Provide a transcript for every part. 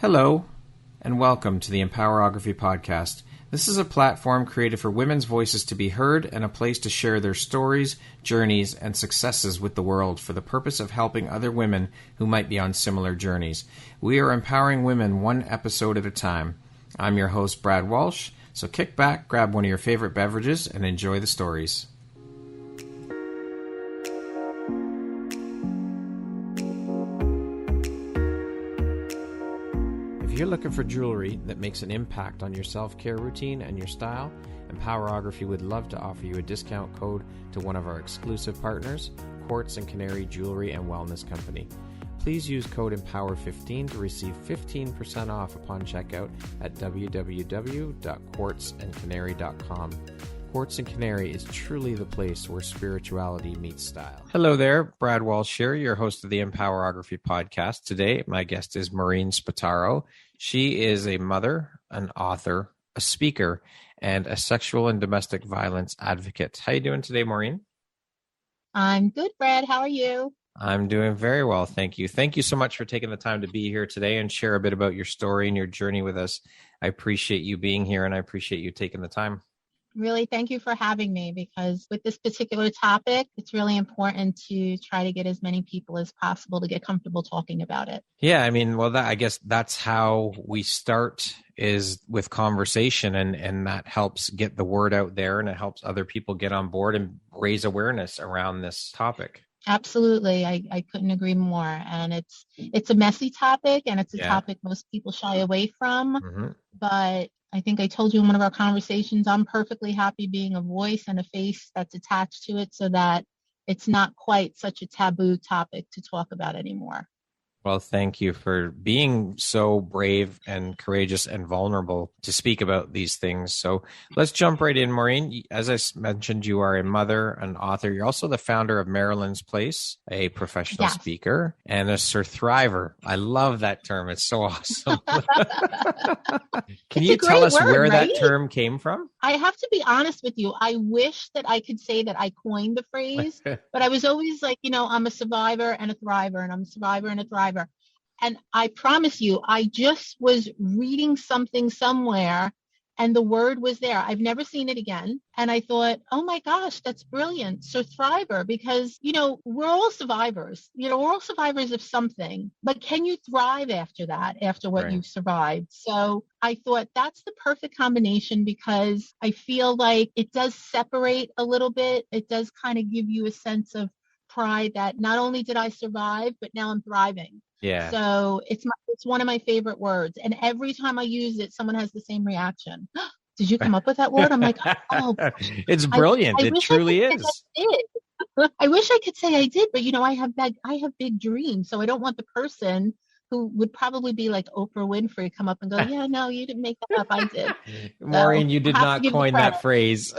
Hello, and welcome to the Empowerography Podcast. This is a platform created for women's voices to be heard and a place to share their stories, journeys, and successes with the world for the purpose of helping other women who might be on similar journeys. We are empowering women one episode at a time. I'm your host, Brad Walsh, so kick back, grab one of your favorite beverages, and enjoy the stories. If you're looking for jewelry that makes an impact on your self-care routine and your style, Empowerography would love to offer you a discount code to one of our exclusive partners, Quartz and Canary Jewelry and Wellness Company. Please use code EMPOWER15 to receive 15% off upon checkout at www.quartzandcanary.com. Quartz and Canary is truly the place where spirituality meets style. Hello there, Brad Walsh here, your host of the Empowerography Podcast. Today, my guest is Maureen Spataro. She is a mother, an author, a speaker, and a sexual and domestic violence advocate. How are you doing today, Maureen? I'm good, Brad. How are you? I'm doing very well, thank you. Thank you so much for taking the time to be here today and share a bit about your story and your journey with us. I appreciate you being here, and I appreciate you taking the time. Really, thank you for having me, because with this particular topic, it's really important to try to get as many people as possible to get comfortable talking about it. Yeah, I mean, well, I guess that's how we start, is with conversation, and that helps get the word out there, and it helps other people get on board and raise awareness around this topic. Absolutely. I couldn't agree more. And it's a messy topic, and it's a topic most people shy away from. But I think I told you in one of our conversations, I'm perfectly happy being a voice and a face that's attached to it so that it's not quite such a taboo topic to talk about anymore. Well, thank you for being so brave and courageous and vulnerable to speak about these things. So let's jump right in, Maureen. As I mentioned, you are a mother, an author. You're also the founder of Marilyn's Place, a professional speaker, and a surthriver. I love that term. It's so awesome. Can you tell us where that term came from? I have to be honest with you. I wish that I could say that I coined the phrase, but I was always like, I'm a survivor and a thriver, and I'm a survivor and a thriver. And I promise you, I just was reading something somewhere and the word was there. I've never seen it again. And I thought, oh my gosh, that's brilliant. Surthriver, because, we're all survivors. We're all survivors of something. But can you thrive after that, after what you've survived? So I thought that's the perfect combination, because I feel like it does separate a little bit. It does kind of give you a sense of pride that not only did I survive, but now I'm thriving. Yeah. So it's one of my favorite words. And every time I use it, someone has the same reaction. Did you come up with that word? I'm like, oh, it's brilliant. It truly is. I wish I could say I did, but I have big dreams. So I don't want the person who would probably be like Oprah Winfrey come up and go, yeah, no, you didn't make that up. I did. Maureen, you did not coin that phrase.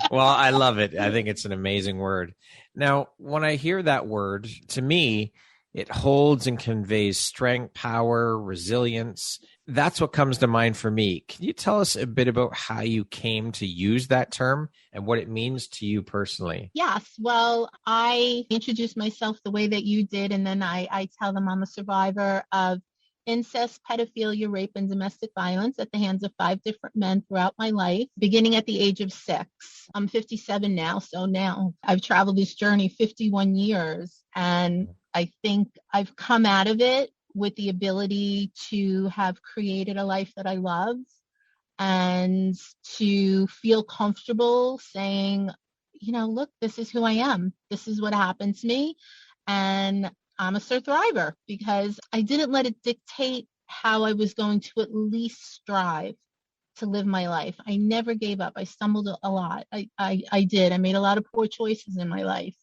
Well, I love it. I think it's an amazing word. Now, when I hear that word, to me, it holds and conveys strength, power, resilience. That's what comes to mind for me. Can you tell us a bit about how you came to use that term and what it means to you personally? Yes. Well, I introduced myself the way that you did, and then I tell them I'm a survivor of incest, pedophilia, rape, and domestic violence at the hands of 5 different men throughout my life, beginning at the age of 6. I'm 57 now, so now I've traveled this journey 51 years, and I think I've come out of it with the ability to have created a life that I love and to feel comfortable saying, look, this is who I am. This is what happened to me. And I'm a surthriver, because I didn't let it dictate how I was going to at least strive to live my life. I never gave up. I stumbled a lot. I did. I made a lot of poor choices in my life,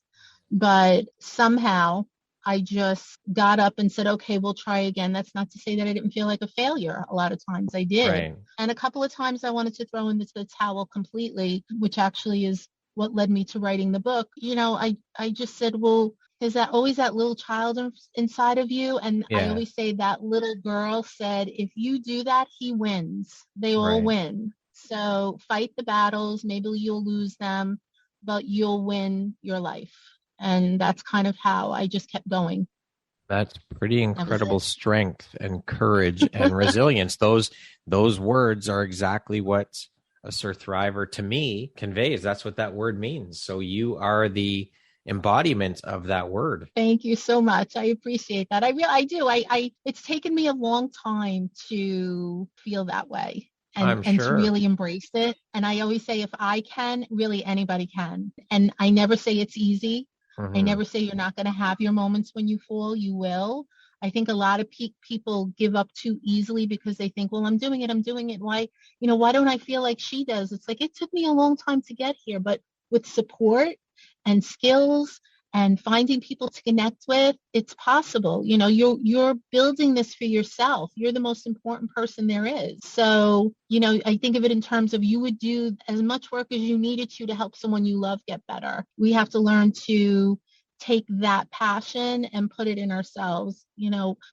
but somehow I just got up and said, okay, we'll try again. That's not to say that I didn't feel like a failure. A lot of times I did. Right. And a couple of times I wanted to throw in the towel completely, which actually is what led me to writing the book. I just said, well, is that always that little child inside of you? And I always say that little girl said, if you do that, he wins. They all win. So fight the battles. Maybe you'll lose them, but you'll win your life. And that's kind of how I just kept going. That's pretty That was incredible it. strength and courage and resilience. Those words are exactly what a surthriver to me conveys. That's what that word means. So you are the embodiment of that word. Thank you so much. I appreciate that. I do. It's taken me a long time to feel that way I'm and to sure. really embrace it. And I always say, if I can, really anybody can. And I never say it's easy. I Hmm. never say you're not going to have your moments when you fall. You will. I think a lot of people give up too easily because they think, well, I'm doing it. Why don't I feel like she does? It's like, it took me a long time to get here, but with support and skills and finding people to connect with, it's possible. You're building this for yourself. You're the most important person there is. So, I think of it in terms of, you would do as much work as you needed to help someone you love get better. We have to learn to take that passion and put it in ourselves.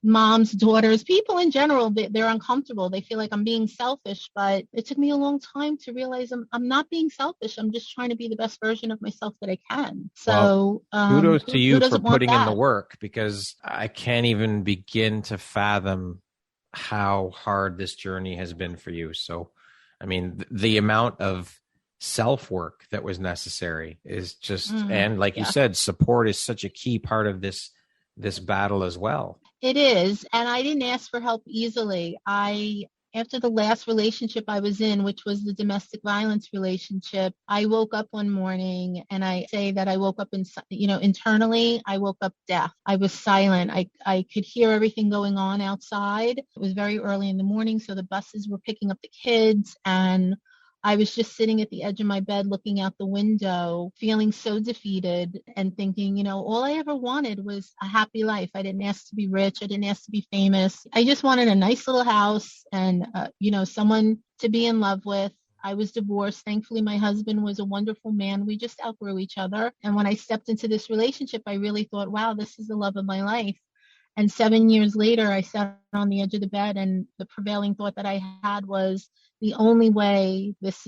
Moms, daughters, people in general, they're uncomfortable. They feel like I'm being selfish, but it took me a long time to realize I'm not being selfish. I'm just trying to be the best version of myself that I can. Well, So kudos to who you for doesn't want putting in the that? work, because I can't even begin to fathom how hard this journey has been for you. So, I mean, the amount of self work that was necessary is just, and like you Yeah. said, support is such a key part of this battle as well. It is. And I didn't ask for help easily. After the last relationship I was in, which was the domestic violence relationship, I woke up one morning, and I say that I woke up internally, I woke up deaf. I was silent. I could hear everything going on outside. It was very early in the morning, so the buses were picking up the kids, and I was just sitting at the edge of my bed looking out the window, feeling so defeated and thinking, all I ever wanted was a happy life. I didn't ask to be rich. I didn't ask to be famous. I just wanted a nice little house and, someone to be in love with. I was divorced. Thankfully, my husband was a wonderful man. We just outgrew each other. And when I stepped into this relationship, I really thought, wow, this is the love of my life. And 7 years later, I sat on the edge of the bed, and the prevailing thought that I had was, the only way this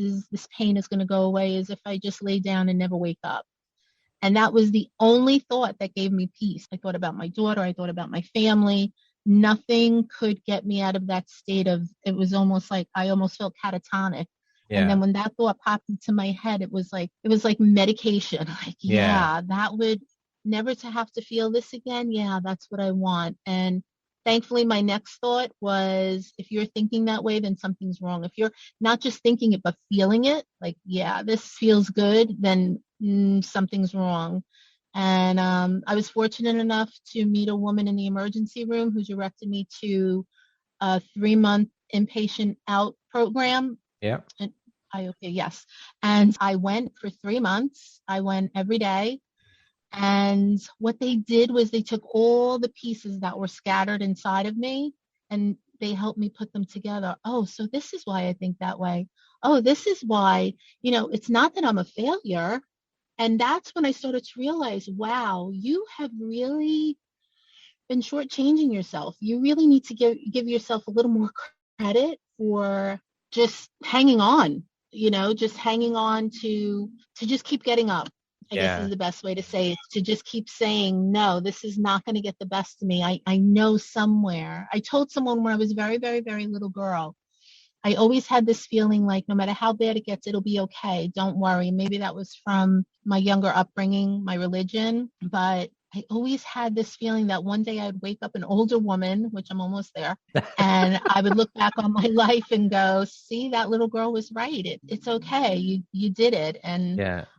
pain is going to go away is if I just lay down and never wake up. And that was the only thought that gave me peace. I thought about my daughter. I thought about my family. Nothing could get me out of that state of, it was almost like I almost felt catatonic. Yeah. And then when that thought popped into my head, it was like medication. Like, yeah, that would never to have to feel this again. Yeah, that's what I want. And thankfully, my next thought was, if you're thinking that way, then something's wrong. If you're not just thinking it, but feeling it, like, yeah, this feels good, then something's wrong. And I was fortunate enough to meet a woman in the emergency room who directed me to a 3-month inpatient out program. Yeah. Yes. And I went for 3 months. I went every day. And what they did was they took all the pieces that were scattered inside of me, and they helped me put them together. Oh, so this is why I think that way. Oh, this is why, it's not that I'm a failure. And that's when I started to realize, wow, you have really been shortchanging yourself. You really need to give yourself a little more credit for just hanging on, just hanging on to just keep getting up. I guess is the best way to say it, to just keep saying, no, this is not going to get the best of me. I know somewhere. I told someone when I was a very, very, very little girl, I always had this feeling like no matter how bad it gets, it'll be okay. Don't worry. Maybe that was from my younger upbringing, my religion, but I always had this feeling that one day I'd wake up an older woman, which I'm almost there, and I would look back on my life and go, see, that little girl was right. It's okay. You did it.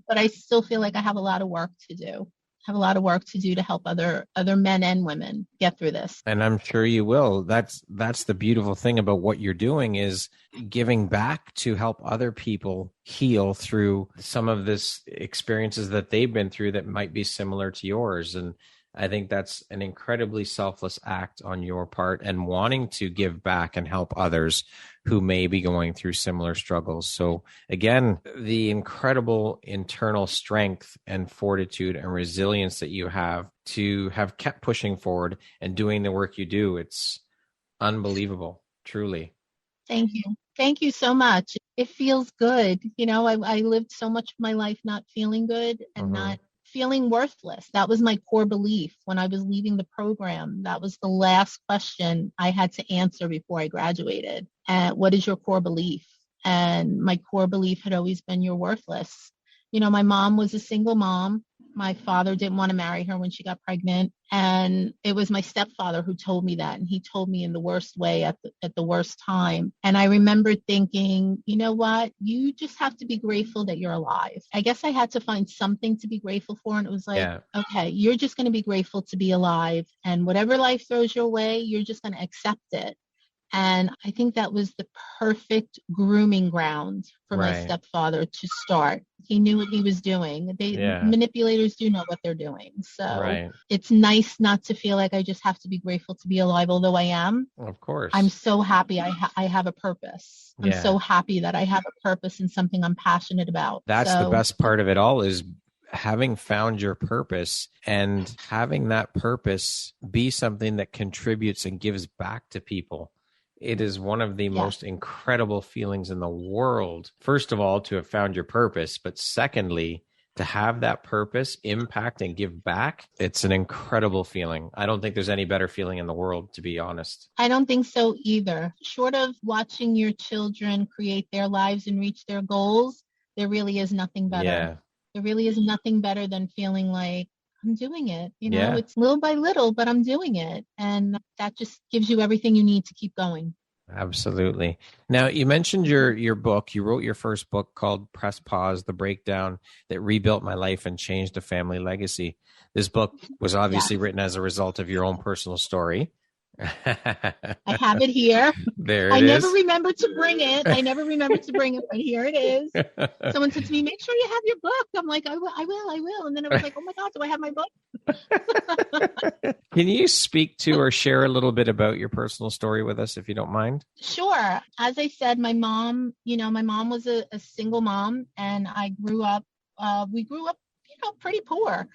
But I still feel like I have a lot of work to do. To help other men and women get through this. And I'm sure you will. That's the beautiful thing about what you're doing, is giving back to help other people heal through some of this experiences that they've been through that might be similar to yours. And I think that's an incredibly selfless act on your part, and wanting to give back and help others who may be going through similar struggles. So again, the incredible internal strength and fortitude and resilience that you have to have kept pushing forward and doing the work you do, it's unbelievable, truly. Thank you. Thank you so much. It feels good. I lived so much of my life not feeling good and not feeling worthless. That was my core belief when I was leaving the program. That was the last question I had to answer before I graduated. And what is your core belief? And my core belief had always been you're worthless. You know, my mom was a single mom. My father didn't want to marry her when she got pregnant. And it was my stepfather who told me that. And he told me in the worst way at the worst time. And I remember thinking, you know what? You just have to be grateful that you're alive. I guess I had to find something to be grateful for. And it was like, okay, you're just going to be grateful to be alive. And whatever life throws your way, you're just going to accept it. And I think that was the perfect grooming ground for my stepfather to start. He knew what he was doing. Manipulators do know what they're doing. So it's nice not to feel like I just have to be grateful to be alive, although I am. Of course. I'm so happy I have a purpose. I'm so happy that I have a purpose and something I'm passionate about. That's the best part of it all, is having found your purpose and having that purpose be something that contributes and gives back to people. It is one of the most incredible feelings in the world. First of all, to have found your purpose, but secondly, to have that purpose impact and give back. It's an incredible feeling. I don't think there's any better feeling in the world, to be honest. I don't think so either. Short of watching your children create their lives and reach their goals, there really is nothing better. Yeah. There really is nothing better than feeling like, I'm doing it. You know, it's little by little, but I'm doing it. And that just gives you everything you need to keep going. Absolutely. Now, you mentioned your book. You wrote your first book called Press Pause, The Breakdown That Rebuilt My Life and Changed a Family Legacy. This book was obviously written as a result of your own personal story. I have it here. There I it is. never remember to bring it. But here it is. Someone said to me, make sure you have your book. I'm like, I will. And then I was like, oh my God, do I have my book? Can you speak to or share a little bit about your personal story with us, if you don't mind? Sure. As I said, my mom was a single mom, and we grew up, pretty poor.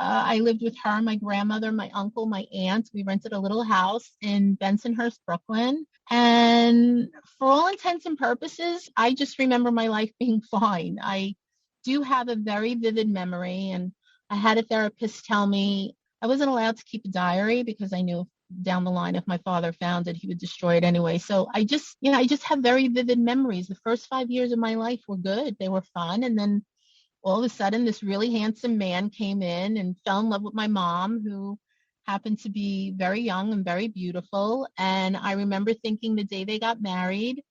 I lived with her, my grandmother, my uncle, my aunt. We rented a little house in Bensonhurst, Brooklyn. And for all intents and purposes, I just remember my life being fine. I do have a very vivid memory. And I had a therapist tell me I wasn't allowed to keep a diary because I knew down the line if my father found it, he would destroy it anyway. So I just have very vivid memories. The first 5 years of my life were good. They were fun. And then all of a sudden, this really handsome man came in and fell in love with my mom, who happened to be very young and very beautiful. And I remember thinking the day they got married,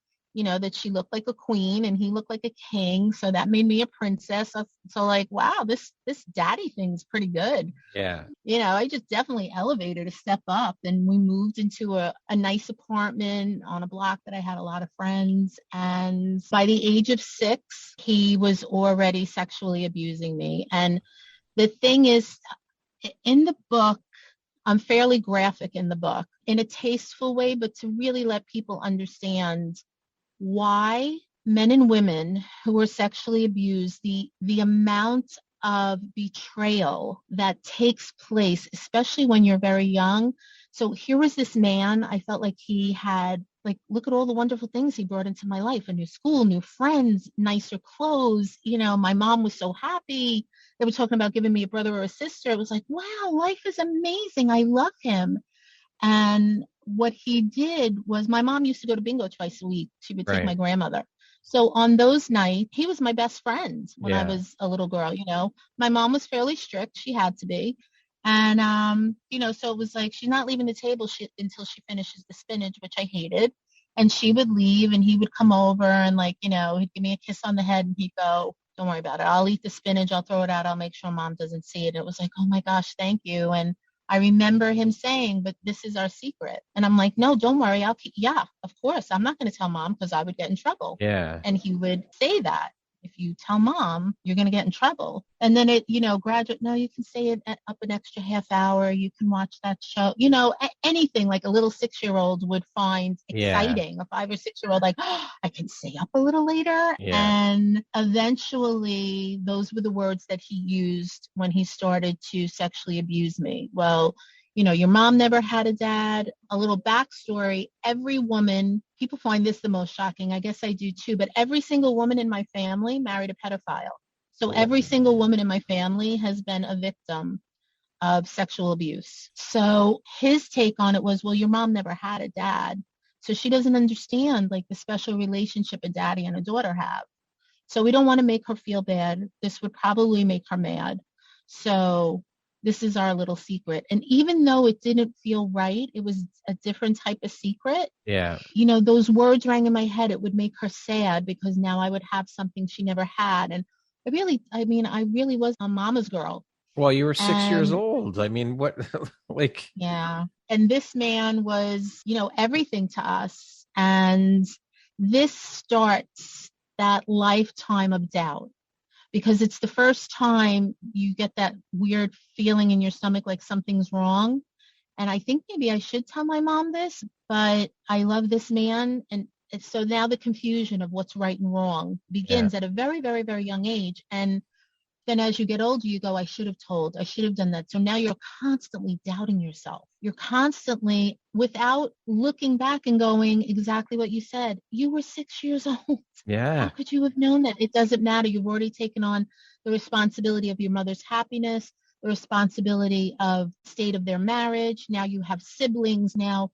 that she looked like a queen and he looked like a king. So that made me a princess. So like, wow, this daddy thing's pretty good. Yeah. I just definitely elevated a step up. And we moved into a nice apartment on a block that I had a lot of friends. And by the age of 6, he was already sexually abusing me. And the thing is, in the book, I'm fairly graphic in the book, in a tasteful way, but to really let people understand why men and women who were sexually abused, the amount of betrayal that takes place, especially when you're very young. So here was this man, I felt like he had, look at all the wonderful things he brought into my life: a new school, new friends, nicer clothes. My mom was so happy. They were talking about giving me a brother or a sister. It was like, wow, life is amazing. I love him. And what he did was, my mom used to go to bingo twice a week. She would take my grandmother. So on those nights, he was my best friend when I was a little girl. My mom was fairly strict. She had to be. And, so it was like, she's not leaving the table until she finishes the spinach, which I hated. And she would leave and he would come over and he'd give me a kiss on the head and he'd go, don't worry about it. I'll eat the spinach. I'll throw it out. I'll make sure mom doesn't see it. It was like, oh my gosh, thank you. And I remember him saying, but this is our secret. And I'm like, no, don't worry. Of course. I'm not going to tell mom because I would get in trouble. Yeah. And he would say that. If you tell mom, you're going to get in trouble. And then it, graduate, no, you can stay up an extra half hour. You can watch that show, anything like a little 6-year-old would find exciting. A 5 or 6-year-old, like, oh, I can stay up a little later. Yeah. And eventually those were the words that he used when he started to sexually abuse me. Well, your mom never had a dad. A little backstory: every woman, people find this the most shocking. I guess I do too, but every single woman in my family married a pedophile. So every single woman in my family has been a victim of sexual abuse. So his take on it was, well, your mom never had a dad, so she doesn't understand like the special relationship a daddy and a daughter have. So we don't want to make her feel bad. This would probably make her mad. So this is our little secret. And even though it didn't feel right, it was a different type of secret. Yeah. You know, those words rang in my head. It would make her sad because now I would have something she never had. And I really was a mama's girl. Well, you were 6 years old. I mean, what, like. Yeah. And this man was, you know, everything to us. And this starts that lifetime of doubt, because it's the first time you get that weird feeling in your stomach like something's wrong. And I think maybe I should tell my mom this, but I love this man. And so now the confusion of what's right and wrong begins at a very, very, very young age. And then as you get older, you go, I should have told, I should have done that. So now you're constantly doubting yourself. You're constantly, without looking back and going exactly what you said, you were 6 years old. Yeah. How could you have known that? It doesn't matter. You've already taken on the responsibility of your mother's happiness, the responsibility of the state of their marriage. Now you have siblings. Now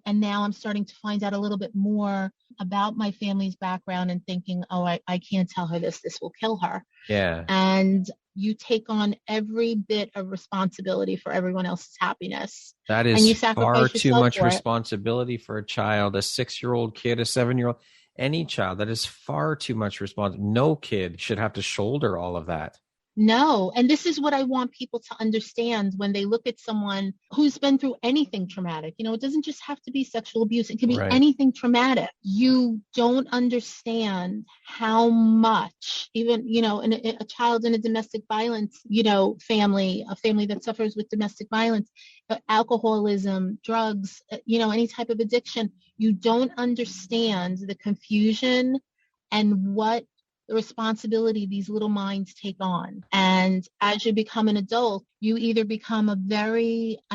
I'm starting to find out a little bit more about my family's background and thinking, oh, I can't tell her this will kill her. Yeah. And you take on every bit of responsibility for everyone else's happiness. That and you is far too much for responsibility for a child, a 6-year-old kid, a 7-year-old, any child. That is far too much responsibility. No kid should have to shoulder all of that. No. And this is what I want people to understand when they look at someone who's been through anything traumatic. You know, it doesn't just have to be sexual abuse. It can be anything traumatic. You don't understand how much, even, you know, a child in a domestic violence, you know, family, a family that suffers with domestic violence, alcoholism, drugs, you know, any type of addiction, you don't understand the confusion and what the responsibility these little minds take on. And as you become an adult, you either become a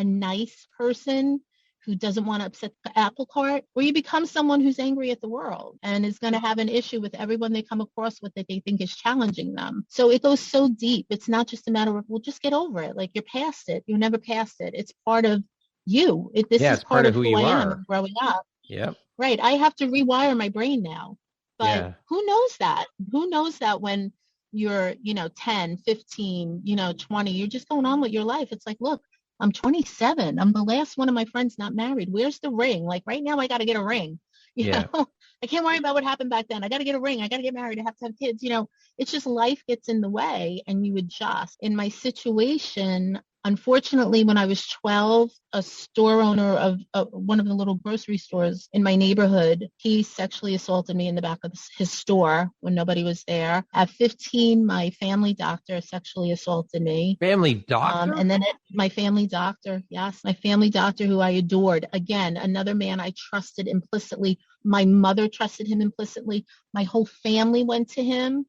nice person who doesn't want to upset the apple cart, or you become someone who's angry at the world and is going to have an issue with everyone they come across with that they think is challenging them. So it goes so deep. It's not just a matter of, well, just get over it. Like, you're past it. You're never past it. It's part of you. This is part of who you are growing up. Yep. Right. I have to rewire my brain now. But who knows that? Who knows that when you're, 10, 15, 20, you're just going on with your life. It's like, look, I'm 27. I'm the last one of my friends not married. Where's the ring? Like, right now I got to get a ring. You know? I can't worry about what happened back then. I got to get a ring. I got to get married. I have to have kids. It's just life gets in the way and you adjust. In my situation, unfortunately, when I was 12, a store owner of one of the little grocery stores in my neighborhood, he sexually assaulted me in the back of his store when nobody was there. At 15, my family doctor sexually assaulted me. Family doctor? And then my family doctor, yes, my family doctor who I adored. Again, another man I trusted implicitly. My mother trusted him implicitly. My whole family went to him.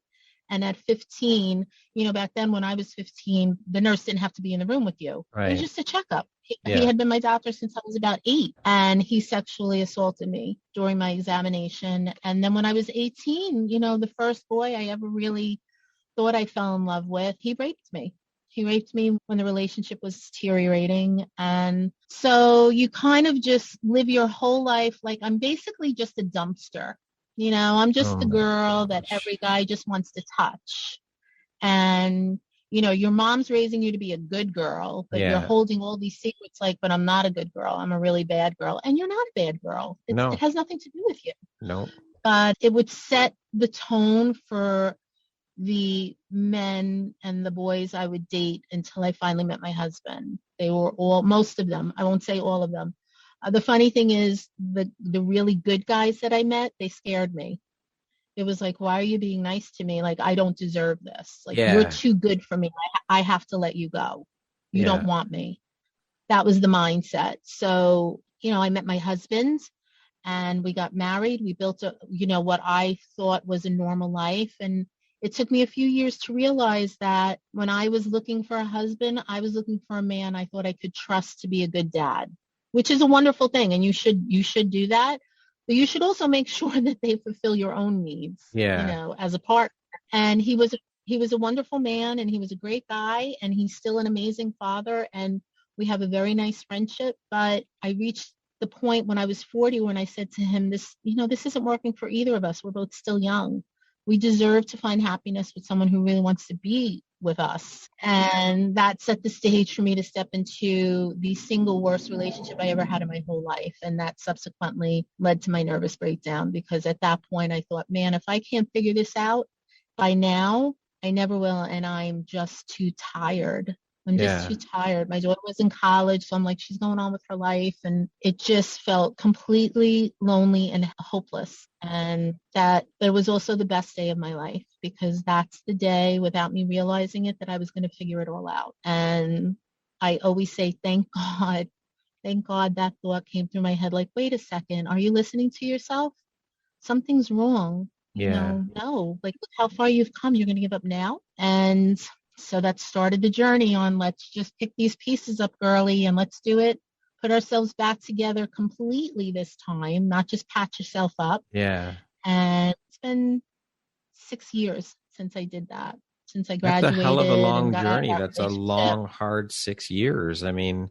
And at 15, back then when I was 15, the nurse didn't have to be in the room with you. Right. It was just a checkup. He had been my doctor since I was about 8. And he sexually assaulted me during my examination. And then when I was 18, the first boy I ever really thought I fell in love with, he raped me. He raped me when the relationship was deteriorating. And so you kind of just live your whole life like I'm basically just a dumpster. I'm just the girl that every guy just wants to touch. And, your mom's raising you to be a good girl, but you're holding all these secrets like, but I'm not a good girl. I'm a really bad girl. And you're not a bad girl. It has nothing to do with you. No. But it would set the tone for the men and the boys I would date until I finally met my husband. They were most of them. I won't say all of them. The funny thing is the really good guys that I met, they scared me. It was like, why are you being nice to me? Like, I don't deserve this. Like, you're too good for me. I have to let you go. You don't want me. That was the mindset. So, I met my husband and we got married. We built what I thought was a normal life. And it took me a few years to realize that when I was looking for a husband, I was looking for a man I thought I could trust to be a good dad, which is a wonderful thing. And you should do that. But you should also make sure that they fulfill your own needs, as a partner. And he was he was a wonderful man, and he was a great guy, and he's still an amazing father, and we have a very nice friendship. But I reached the point when I was 40 when I said to him, this isn't working for either of us. We're both still young. We deserve to find happiness with someone who really wants to be with us. And that set the stage for me to step into the single worst relationship I ever had in my whole life. And that subsequently led to my nervous breakdown, because at that point I thought, man, if I can't figure this out by now, I never will. And I'm just too tired. I'm just too tired. My daughter was in college, so I'm like, she's going on with her life. And it just felt completely lonely and hopeless. And that was also the best day of my life, because that's the day, without me realizing it, that I was going to figure it all out. And I always say, thank God that thought came through my head, like, wait a second, are you listening to yourself? Something's wrong. No, like, look how far you've come. You're going to give up now? And so that started the journey on, let's just pick these pieces up, girly, and let's do it. Put ourselves back together completely this time, not just patch yourself up. Yeah. And it's been 6 years since I did that, since I graduated. That's a hell of a long journey. That's a long, hard 6 years. I mean,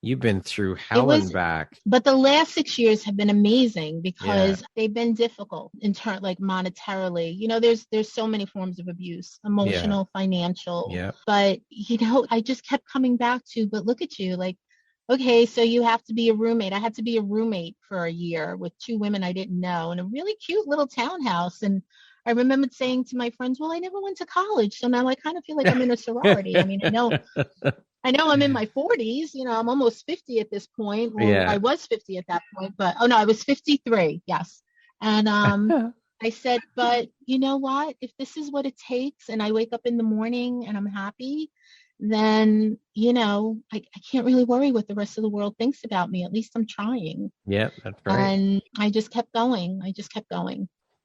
you've been through hell and back. But the last 6 years have been amazing, because they've been difficult in turn, like monetarily. There's so many forms of abuse, emotional, financial. Yeah. But, I just kept coming back to, but look at you, like, okay, so you have to be a roommate. I had to be a roommate for a year with 2 women I didn't know in a really cute little townhouse. And I remembered saying to my friends, well, I never went to college, so now I kind of feel like I'm in a sorority. I mean, I know I'm in my 40s, I'm almost 50 at this point. Well, I was 50 at that point, but I was 53. Yes. And I said, but you know what, if this is what it takes, and I wake up in the morning and I'm happy, then, I can't really worry what the rest of the world thinks about me. At least I'm trying. Yeah, that's right. And I just kept going.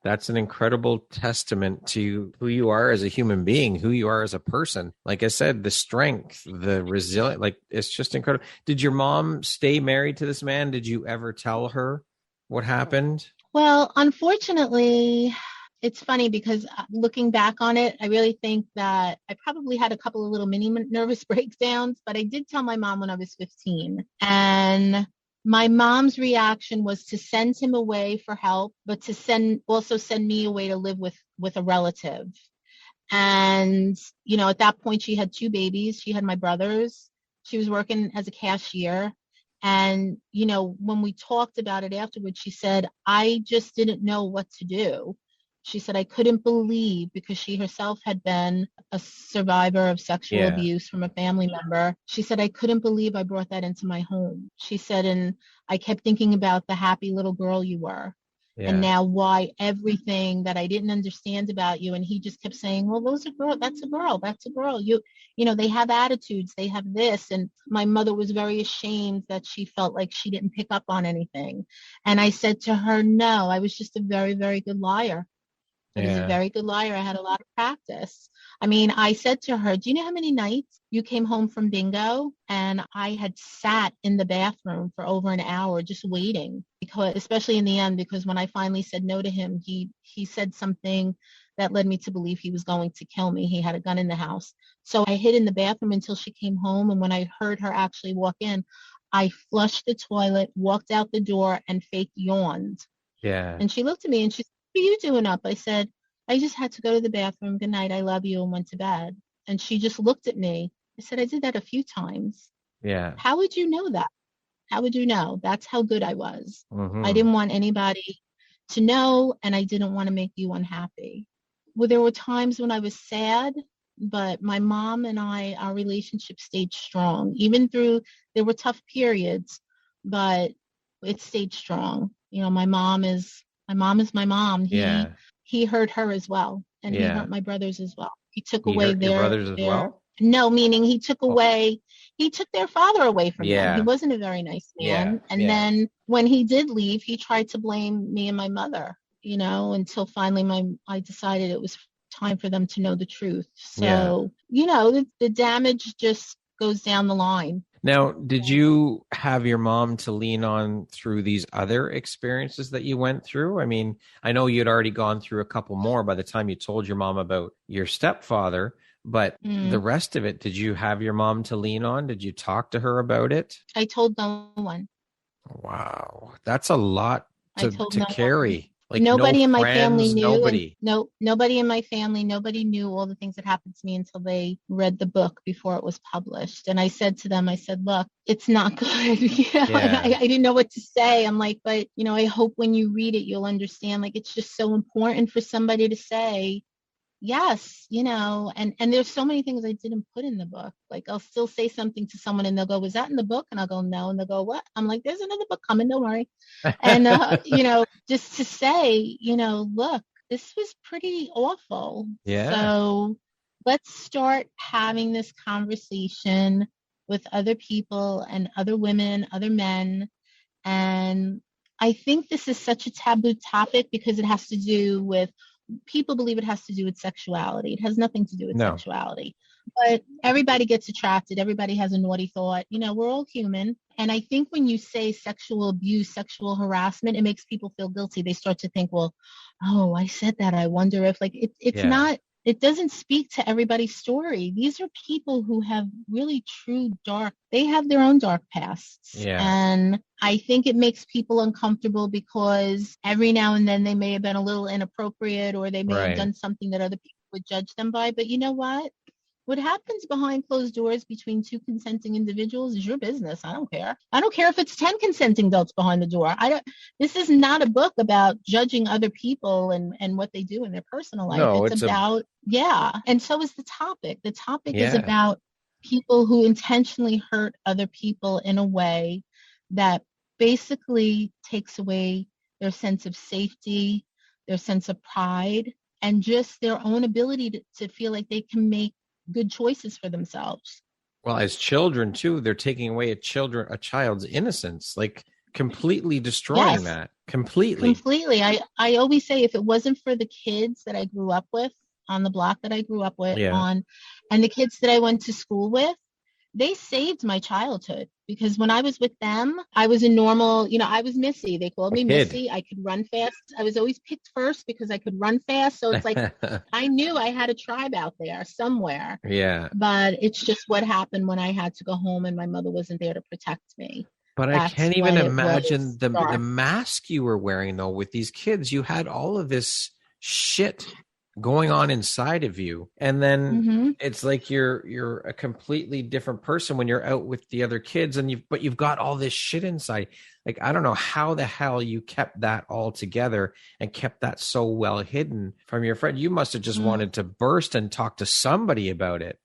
That's an incredible testament to who you are as a human being, who you are as a person. Like I said, the strength, the resilience, like, it's just incredible. Did your mom stay married to this man? Did you ever tell her what happened? Well, unfortunately, it's funny, because looking back on it, I really think that I probably had a couple of little mini nervous breakdowns, but I did tell my mom when I was 15. And my mom's reaction was to send him away for help, but to also send me away to live with a relative. And, at that point, she had 2 babies. She had my brothers. She was working as a cashier. And, when we talked about it afterwards, she said, I just didn't know what to do. She said, I couldn't believe, because she herself had been a survivor of sexual abuse from a family member. She said, I couldn't believe I brought that into my home. She said, and I kept thinking about the happy little girl you were. Yeah. And now why everything that I didn't understand about you. And he just kept saying, well, that's a girl. They have attitudes, they have this. And my mother was very ashamed that she felt like she didn't pick up on anything. And I said to her, no, I was just a very, very good liar. I was a very good liar. I had a lot of practice. I mean, I said to her, do you know how many nights you came home from bingo and I had sat in the bathroom for over an hour just waiting, because, especially in the end, because when I finally said no to him, he said something that led me to believe he was going to kill me. He had a gun in the house. So I hid in the bathroom until she came home. And when I heard her actually walk in, I flushed the toilet, walked out the door, and fake yawned. Yeah. And she looked at me and she said, what are you doing up? I said, I just had to go to the bathroom. Good night. I love you, and went to bed. And she just looked at me. I said, I did that a few times. Yeah. How would you know that? How would you know? That's how good I was. Mm-hmm. I didn't want anybody to know, and I didn't want to make you unhappy. Well, there were times when I was sad, but my mom and our relationship stayed strong. Even through, there were tough periods, but it stayed strong. My mom is my mom. He hurt her as well, and he hurt my brothers as well. He took away their brothers as well. No, meaning he took their father away from them. He wasn't a very nice man. Then when he did leave, he tried to blame me and my mother, until finally I decided it was time for them to know the truth. So, the damage just goes down the line. Now, did you have your mom to lean on through these other experiences that you went through? I mean, I know you'd already gone through a couple more by the time you told your mom about your stepfather, but the rest of it, did you have your mom to lean on? Did you talk to her about it? I told no one. Wow. That's a lot to No carry. one. Like nobody no in my friends, family knew. nobody. Nobody in my family, nobody knew all the things that happened to me until they read the book before it was published. And I said to them, I said, look, it's not good. I didn't know what to say. I'm like, but, I hope when you read it, you'll understand. Like, it's just so important for somebody to say, yes, and there's so many things I didn't put in the book. Like, I'll still say something to someone and they'll go, was that in the book? And I'll go, no. And they'll go, what? I'm like, there's another book coming, don't worry. And, just to say, look, this was pretty awful. Yeah. So let's start having this conversation with other people and other women, other men. And I think this is such a taboo topic because it has to do with, people believe it has to do with sexuality. It has nothing to do with sexuality. But everybody gets attracted. Everybody has a naughty thought. We're all human. And I think when you say sexual abuse, sexual harassment, it makes people feel guilty. They start to think, well, oh, I said that. I wonder if it's not, it doesn't speak to everybody's story. These are people who have really true they have their own dark pasts. Yeah. And I think it makes people uncomfortable because every now and then they may have been a little inappropriate or they may have done something that other people would judge them by. But you know what? What happens behind closed doors between two consenting individuals is your business. I don't care. I don't care if it's 10 consenting adults behind the door. This is not a book about judging other people and what they do in their personal life. No, it's about, and so is the topic. The topic is about people who intentionally hurt other people in a way that basically takes away their sense of safety, their sense of pride, and just their own ability to feel like they can make good choices for themselves. Well, as children too, they're taking away a child's innocence, like completely destroying that. Completely. I always say, if it wasn't for the kids that I grew up with on the block that I grew up with and the kids that I went to school with, they saved my childhood, because when I was with them, I was a normal, I was Missy. They called me Missy. I could run fast. I was always picked first because I could run fast. So it's like, I knew I had a tribe out there somewhere. Yeah. But it's just what happened when I had to go home and my mother wasn't there to protect me. But I can't even imagine the mask you were wearing, though, with these kids. You had all of this shit going on inside of you, and then it's like you're a completely different person when you're out with the other kids, and you've got all this shit inside. Like, I don't know how the hell you kept that all together and kept that so well hidden from your friend. You must have just wanted to burst and talk to somebody about it.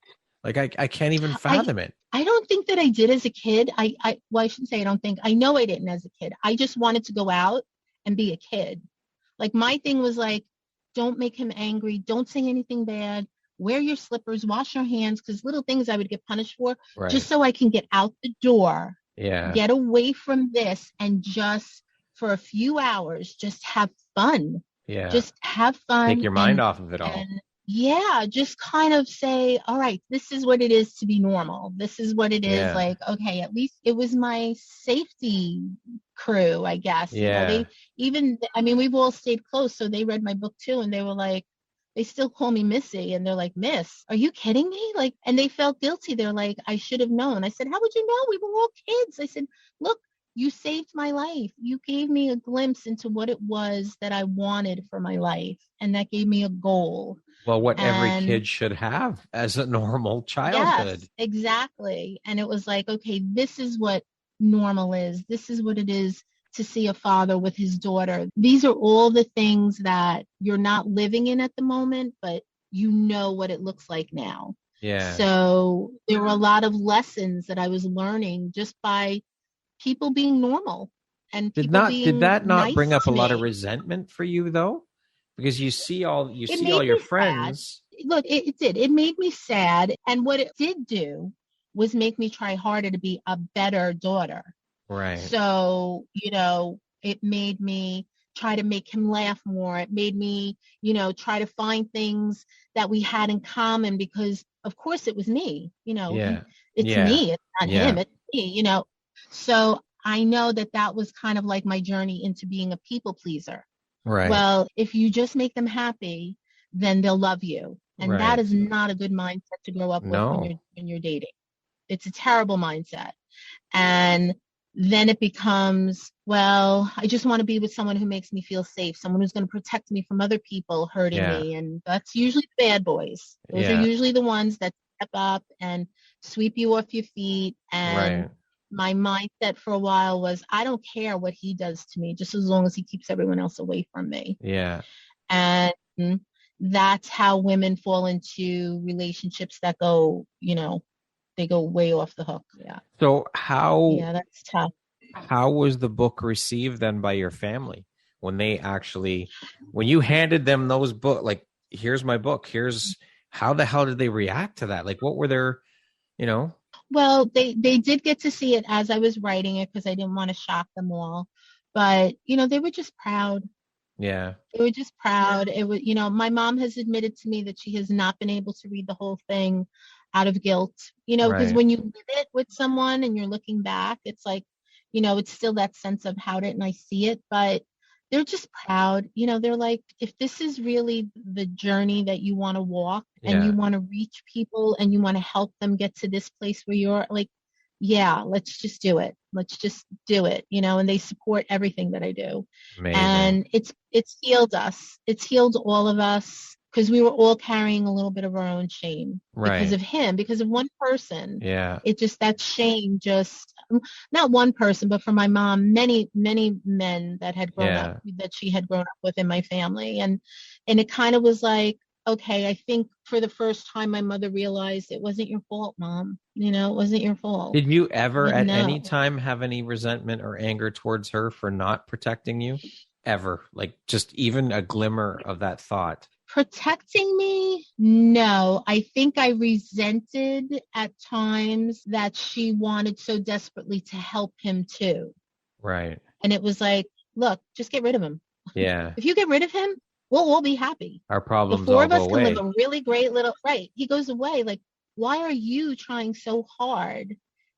Like, I can't even fathom it. I don't think that I did as a kid. I shouldn't say I don't think. I know I didn't as a kid. I just wanted to go out and be a kid. Like, my thing was like, don't make him angry. Don't say anything bad. Wear your slippers. Wash your hands. Because little things I would get punished for, just so I can get out the door. Yeah. Get away from this and just for a few hours, just have fun. Yeah. Just have fun. Take your mind off of it all. Just kind of say, all right, this is what it is to be normal. This is what it is. Like, okay, at least it was my safety crew, I guess. Yeah. We've all stayed close. So they read my book too. And they were like, they still call me Missy. And they're like, Miss, are you kidding me? Like, and they felt guilty. They're like, I should have known. I said, how would you know? We were all kids. I said, look, you saved my life. You gave me a glimpse into what it was that I wanted for my life. And that gave me a goal. Well, what every kid should have as a normal childhood. Yes, exactly. And it was like, okay, this is what normal is. This is what it is to see a father with his daughter. These are all the things that you're not living in at the moment, but you know what it looks like now. Yeah. So there were a lot of lessons that I was learning just by people being normal. And did that not bring up a lot of resentment for you, though? Because you see all your friends. Sad. Look, it did. It made me sad. And what it did do was make me try harder to be a better daughter. Right. So, it made me try to make him laugh more. It made me, try to find things that we had in common because, of course, it was me. It's me. It's not him. me. So I know that was kind of like my journey into being a people pleaser. Right. Well, if you just make them happy, then they'll love you. And that is not a good mindset to grow up with when you're dating. It's a terrible mindset. And then it becomes, well, I just want to be with someone who makes me feel safe, someone who's going to protect me from other people hurting me. And that's usually the bad boys. Those are usually the ones that step up and sweep you off your feet. And my mindset for a while was, I don't care what he does to me, just as long as he keeps everyone else away from me. Yeah. And that's how women fall into relationships that go, they go way off the hook. Yeah. So that's tough. How was the book received then by your family when you handed them those books, like, here's my book, how the hell did they react to that? Like, what were their, Well, they did get to see it as I was writing it because I didn't want to shock them all, but, they were just proud. Yeah. They were just proud. It was, my mom has admitted to me that she has not been able to read the whole thing out of guilt, because when you live it with someone and you're looking back, it's like, it's still that sense of how didn't I see it? But they're just proud. They're like, if this is really the journey that you want to walk and you want to reach people and you want to help them get to this place where you're like, yeah, let's just do it. Let's just do it, and they support everything that I do. Amazing. And it's healed us. It's healed all of us because we were all carrying a little bit of our own shame because of him, because of one person. Yeah. It just, that shame just, not one person, but for my mom, many, many men that had grown up, that she had grown up with in my family. And it kind of was like, okay, I think for the first time, my mother realized it wasn't your fault, Mom. It wasn't your fault. Did you ever at any time have any resentment or anger towards her for not protecting you? Ever? Like, just even a glimmer of that thought? Protecting me? No. I think I resented at times that she wanted so desperately to help him too. Right. And it was like, look, just get rid of him. Yeah. If you get rid of him, we'll all be happy. Our problems the four all of go us away. can live a really great little, he goes away. Like, why are you trying so hard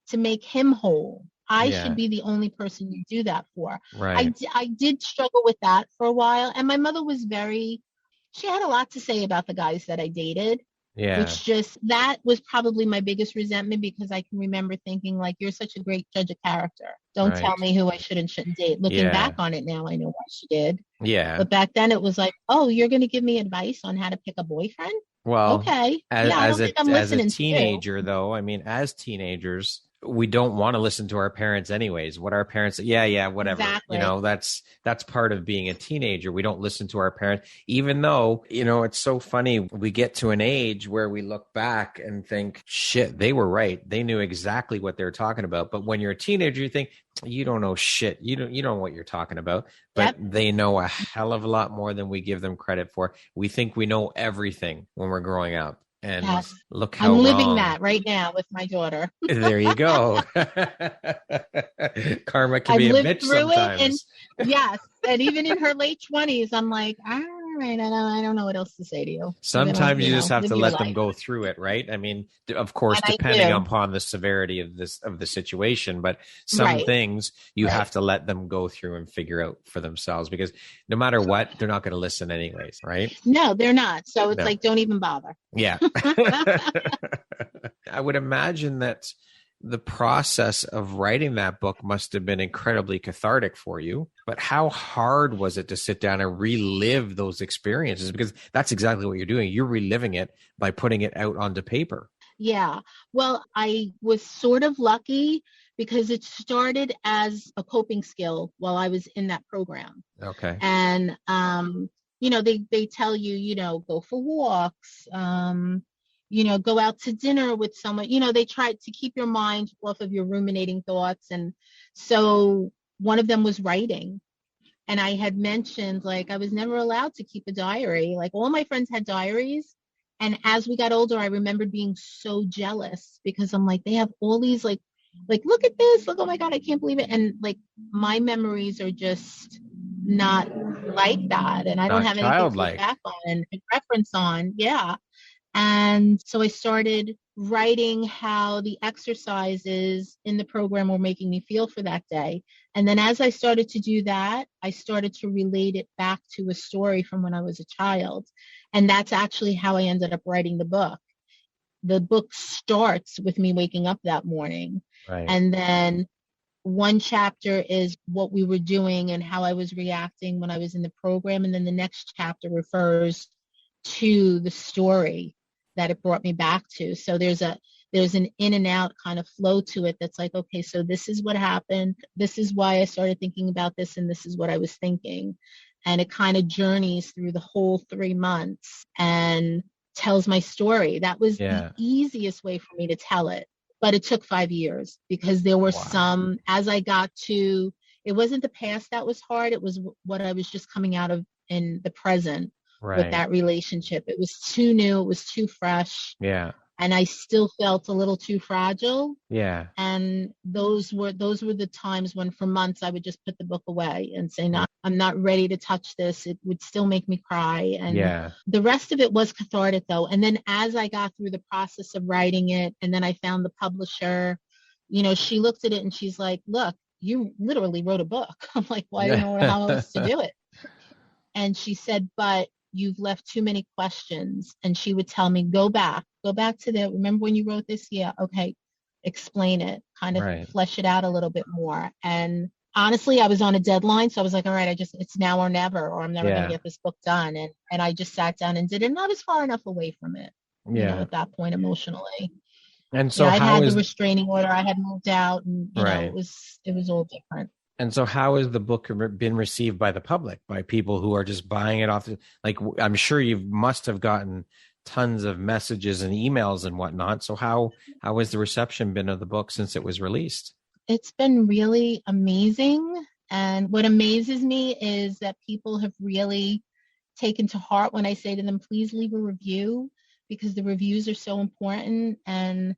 to make him whole? I should be the only person you do that for. Right. I did struggle with that for a while. And my mother was she had a lot to say about the guys that I dated. Yeah. Which that was probably my biggest resentment, because I can remember thinking, like, you're such a great judge of character. Don't tell me who I should and shouldn't date. Looking back on it now, I know why she did. Yeah. But back then it was like, oh, you're going to give me advice on how to pick a boyfriend? Well, okay. As a teenager, though, I mean, as teenagers, we don't want to listen to our parents anyways. What our parents, whatever. Exactly. That's part of being a teenager. We don't listen to our parents, even though, it's so funny. We get to an age where we look back and think, shit, they were right. They knew exactly what they're talking about. But when you're a teenager, you think, you don't know shit. You don't know what you're talking about, but they know a hell of a lot more than we give them credit for. We think we know everything when we're growing up. And look how I'm living that right now with my daughter. There you go. Karma can be a bitch sometimes. And even in her late 20s, I'm like, all right, I don't know what else to say to you. Sometimes you just have to let them go through it, right? I mean, of course, depending upon the severity of the situation, but some things you have to let them go through and figure out for themselves, because no matter what, they're not going to listen anyways, right? No, they're not. So it's like, don't even bother. Yeah. I would imagine that the process of writing that book must have been incredibly cathartic for you, but how hard was it to sit down and relive those experiences? Because that's exactly what you're doing. You're reliving it by putting it out onto paper. Yeah. Well, I was sort of lucky because it started as a coping skill while I was in that program. Okay. And, they tell you, go for walks, go out to dinner with someone, they try to keep your mind off of your ruminating thoughts. And so one of them was writing. And I had mentioned, like, I was never allowed to keep a diary. Like, all my friends had diaries. And as we got older, I remembered being so jealous, because I'm like, they have all these, like, look at this, look, oh my God, I can't believe it. And like, my memories are just not like that. And I don't have anything to look back on and reference on. Yeah. And so I started writing how the exercises in the program were making me feel for that day. And then as I started to do that, I started to relate it back to a story from when I was a child. And that's actually how I ended up writing the book. The book starts with me waking up that morning. Right. And then one chapter is what we were doing and how I was reacting when I was in the program. And then the next chapter refers to the story that it brought me back to. So there's an in and out kind of flow to it that's like, okay, so this is what happened. This is why I started thinking about this. And this is what I was thinking. And it kind of journeys through the whole 3 months and tells my story. That was the easiest way for me to tell it. But it took 5 years because there were some, as I got to, it wasn't the past that was hard. It was what I was just coming out of in the present with that relationship. It was too new. It was too fresh. Yeah. And I still felt a little too fragile. Yeah. And those were the times when for months I would just put the book away and say, no, I'm not ready to touch this. It would still make me cry. And the rest of it was cathartic though. And then as I got through the process of writing it, and then I found the publisher, she looked at it and she's like, look, you literally wrote a book. I'm like, well, I don't know how else to do it. And she said, but you've left too many questions. And she would tell me, go back to that. Remember when you wrote this? Yeah. Okay. Explain it, kind of flesh it out a little bit more. And honestly, I was on a deadline. So I was like, all right, it's now or never, or I'm never going to get this book done. And I just sat down and did it. And I was far enough away from it, at that point emotionally. And so I had the restraining order. I had moved out and it was all different. And so how has the book been received by the public, by people who are just buying it off? Like, I'm sure you must have gotten tons of messages and emails and whatnot. So how has the reception been of the book since it was released? It's been really amazing. And what amazes me is that people have really taken to heart when I say to them, please leave a review, because the reviews are so important. And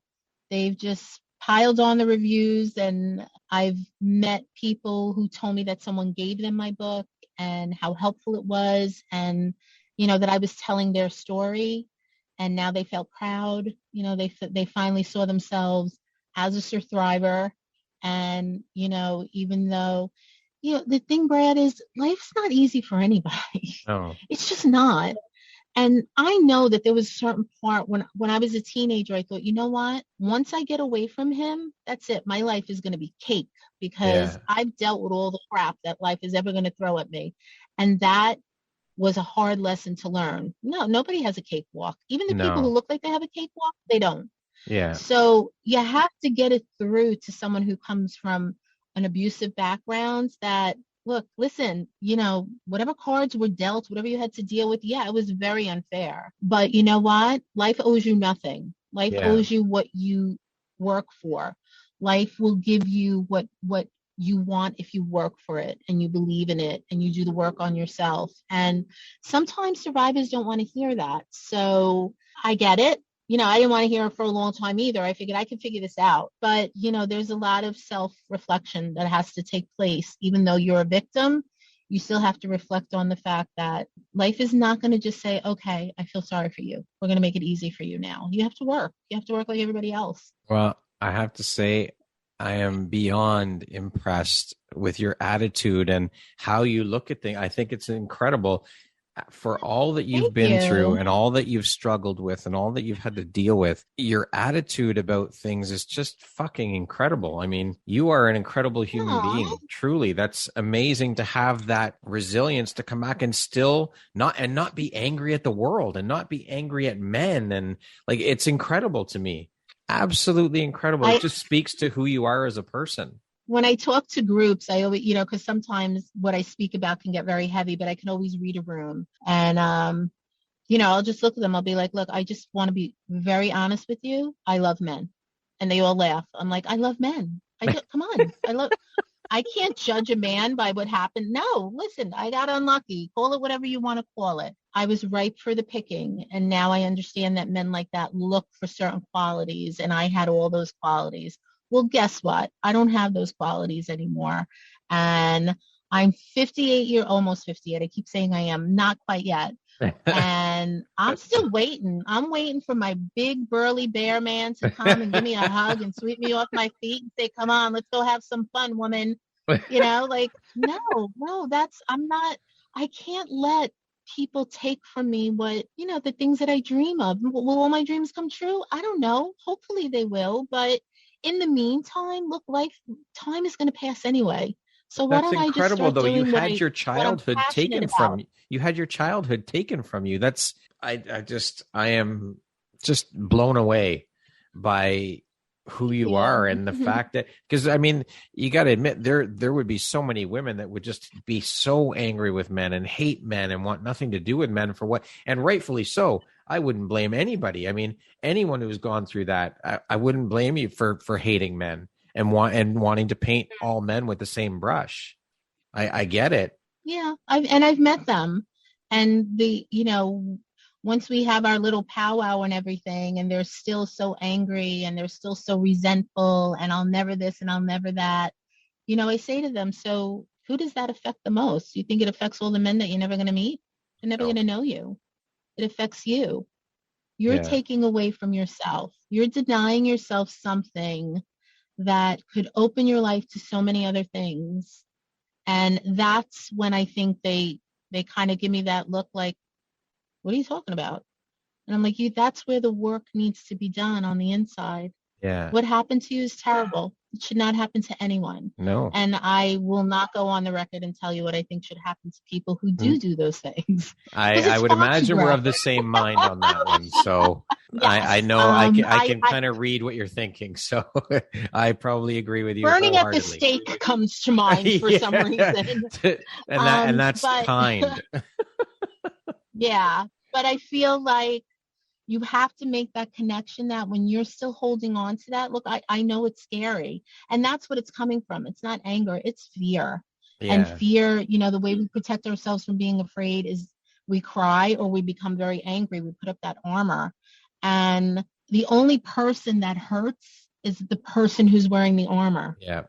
they've just piled on the reviews, and I've met people who told me that someone gave them my book and how helpful it was, and that I was telling their story, and now they felt proud. They finally saw themselves as a surthriver. And even though the thing, Brad, is life's not easy for anybody. Oh. It's just not. And I know that there was a certain part when I was a teenager, I thought, you know what? Once I get away from him, that's it. My life is going to be cake, because I've dealt with all the crap that life is ever going to throw at me. And that was a hard lesson to learn. No, nobody has a cakewalk. Even the people who look like they have a cakewalk, they don't. Yeah. So you have to get it through to someone who comes from an abusive background that, look, listen, whatever cards were dealt, whatever you had to deal with, it was very unfair. But you know what? Life owes you nothing. Life owes you what you work for. Life will give you what you want if you work for it and you believe in it and you do the work on yourself. And sometimes survivors don't want to hear that. So I get it. I didn't want to hear it for a long time either. I figured I could figure this out. But, there's a lot of self-reflection that has to take place. Even though you're a victim, you still have to reflect on the fact that life is not going to just say, okay, I feel sorry for you. We're going to make it easy for you now. You have to work. You have to work like everybody else. Well, I have to say, I am beyond impressed with your attitude and how you look at things. I think it's incredible. For all that you've been through and all that you've struggled with and all that you've had to deal with, your attitude about things is just fucking incredible. I mean, you are an incredible human being. Truly, that's amazing to have that resilience to come back and still not be angry at the world and not be angry at men. And it's incredible to me. Absolutely incredible. It just speaks to who you are as a person. When I talk to groups, I always, because sometimes what I speak about can get very heavy, but I can always read a room. And, I'll just look at them. I'll be like, look, I just want to be very honest with you. I love men. And they all laugh. I'm like, I love men. Come on. I can't judge a man by what happened. No, listen, I got unlucky. Call it whatever you want to call it. I was ripe for the picking. And now I understand that men like that look for certain qualities. And I had all those qualities. Well, guess what? I don't have those qualities anymore. And I'm almost 58. I keep saying I am, not quite yet. And I'm still waiting. I'm waiting for my big burly bear man to come and give me a hug and sweep me off my feet and say, come on, let's go have some fun, woman. You know, like, no, I can't let people take from me what, you know, the things that I dream of. Will all my dreams come true? I don't know. Hopefully they will. But in the meantime, look, time is going to pass anyway. So why don't I just start doing you had your childhood taken from you. You had your childhood taken from you. That's I am just blown away by who you are and the fact that, because I mean, you got to admit there would be so many women that would just be so angry with men and hate men and want nothing to do with men for what, and rightfully so. I wouldn't blame anybody. I mean, anyone who's gone through that, I wouldn't blame you for hating men and wanting to paint all men with the same brush. I get it. Yeah, I've met them, and once we have our little powwow and everything, and they're still so angry and they're still so resentful, and I'll never this and I'll never that. I say to them, so who does that affect the most? You think it affects all the men that you're never going to meet? They're never going to know you. It affects you. You're taking away from yourself. You're denying yourself something that could open your life to so many other things. And that's when I think they kind of give me that look like, what are you talking about? And I'm like, that's where the work needs to be done on the inside. Yeah. What happened to you is terrible. It should not happen to anyone. No. And I will not go on the record and tell you what I think should happen to people who do those things. I would imagine we're of the same mind on that one. So yes. I know I can kind of read what you're thinking. So I probably agree with you. Burning at the stake comes to mind for some reason. and that's kind. Yeah. But I feel like you have to make that connection that when you're still holding on to that, look, I know it's scary. And that's what it's coming from. It's not anger, it's fear. Yeah. And fear, the way we protect ourselves from being afraid is we cry or we become very angry. We put up that armor. And the only person that hurts is the person who's wearing the armor. Yeah,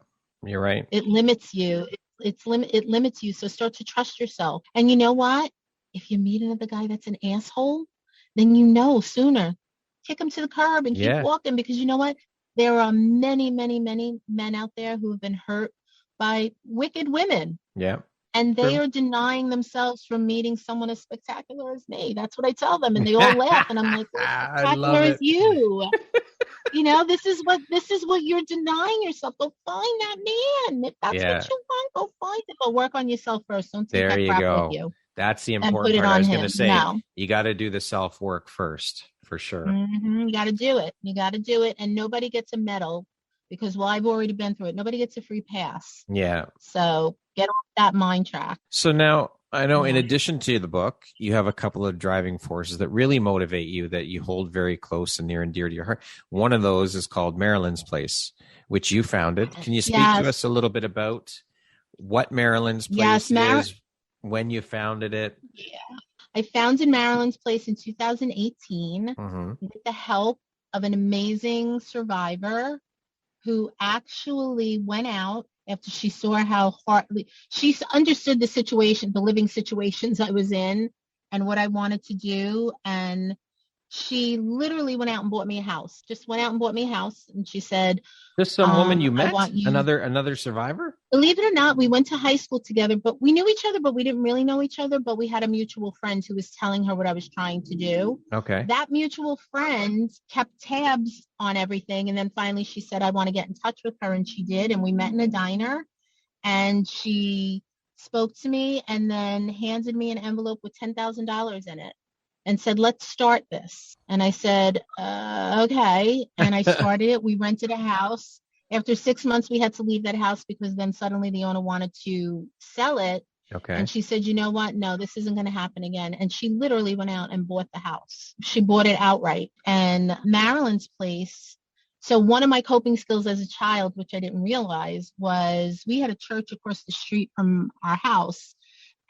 you're right. It limits you. It limits you. So start to trust yourself. And you know what? If you meet another guy that's an asshole, then sooner kick him to the curb and keep walking, because you know what? There are many, many, many men out there who have been hurt by wicked women. Yeah. And they are denying themselves from meeting someone as spectacular as me. That's what I tell them. And they all laugh. And I'm like, well, spectacular as you. This is what you're denying yourself. Go find that man. If that's what you want, go find it. Go work on yourself first. Don't take that crap with you. That's the important part. I was going to say, you got to do the self-work first, for sure. Mm-hmm. You got to do it. You got to do it. And nobody gets a medal because, I've already been through it. Nobody gets a free pass. Yeah. So get off that mind track. So now, I know in addition to the book, you have a couple of driving forces that really motivate you, that you hold very close and near and dear to your heart. One of those is called Marilyn's Place, which you founded. Can you speak to us a little bit about what Marilyn's Place is? When you founded it? Yeah. I founded Marilyn's Place in 2018 with the help of an amazing survivor who actually went out after she saw how she understood the situation, the living situations I was in and what I wanted to do. And she literally went out and bought me a house, And she said, "This some woman you met, another survivor?" Believe it or not, we went to high school together, but we knew each other, but we didn't really know each other. But we had a mutual friend who was telling her what I was trying to do. Okay. That mutual friend kept tabs on everything. And then finally she said, I want to get in touch with her. And she did. And we met in a diner, and she spoke to me and then handed me an envelope with $10,000 in it. And said, let's start this. And I said, okay. And I started it. We rented a house. After 6 months, we had to leave that house because then suddenly the owner wanted to sell it. Okay. And she said, you know what? No, this isn't going to happen again. And she literally went out and bought the house. She bought it outright. And Marilyn's Place. So one of my coping skills as a child, which I didn't realize, was we had a church across the street from our house,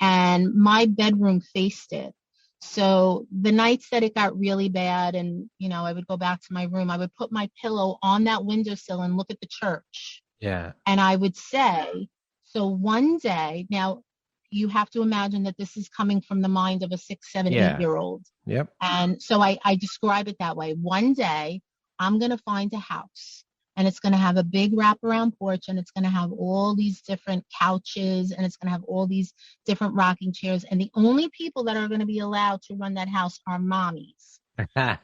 and my bedroom faced it. So the nights that it got really bad and, I would go back to my room, I would put my pillow on that windowsill and look at the church. Yeah. And I would say, so one day, now you have to imagine that this is coming from the mind of a 6, 7, 8-year-old. Yep. And so I describe it that way. One day I'm going to find a house, and it's going to have a big wraparound porch, and it's going to have all these different couches, and it's going to have all these different rocking chairs. And the only people that are going to be allowed to run that house are mommies.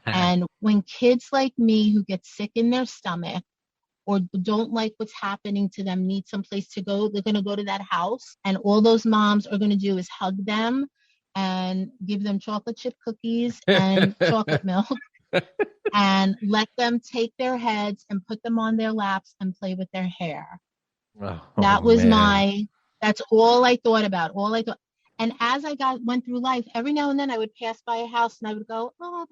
And when kids like me who get sick in their stomach or don't like what's happening to them need some place to go, they're going to go to that house, and all those moms are going to do is hug them and give them chocolate chip cookies and chocolate milk and let them take their heads and put them on their laps and play with their hair. That was that's all I thought about. And as I went through life, every now and then I would pass by a house and I would go, oh,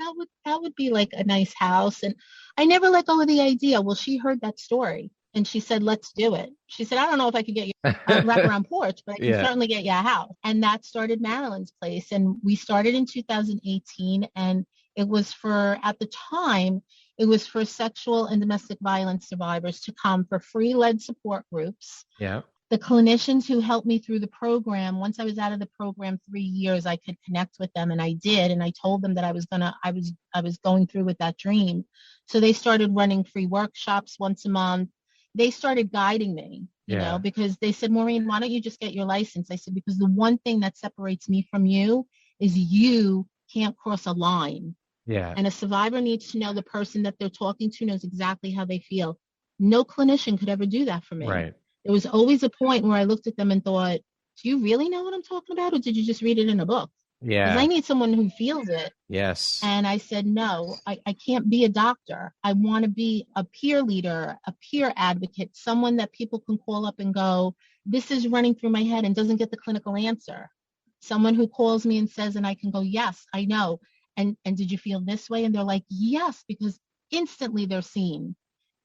that would be like a nice house. And I never let go of the idea. Well, she heard that story and she said, let's do it. She said, I don't know if I could get you a wraparound porch, but I can certainly get you a house. And that started Marilyn's Place. And we started in 2018. And it was at the time, it was for sexual and domestic violence survivors to come for free lead support groups. Yeah. The clinicians who helped me through the program, once I was out of the program 3 years, I could connect with them, and I did. And I told them that I was going through with that dream. So they started running free workshops once a month. They started guiding me, you know, because they said, Maureen, why don't you just get your license? I said, because the one thing that separates me from you is you can't cross a line. Yeah. And a survivor needs to know the person that they're talking to knows exactly how they feel. No clinician could ever do that for me. Right. There was always a point where I looked at them and thought, do you really know what I'm talking about? Or did you just read it in a book? Yeah. Because I need someone who feels it. Yes. And I said, no, I can't be a doctor. I want to be a peer leader, a peer advocate, someone that people can call up and go, this is running through my head and doesn't get the clinical answer. Someone who calls me and says, and I can go, yes, I know. And did you feel this way? And they're like, yes, because instantly they're seen.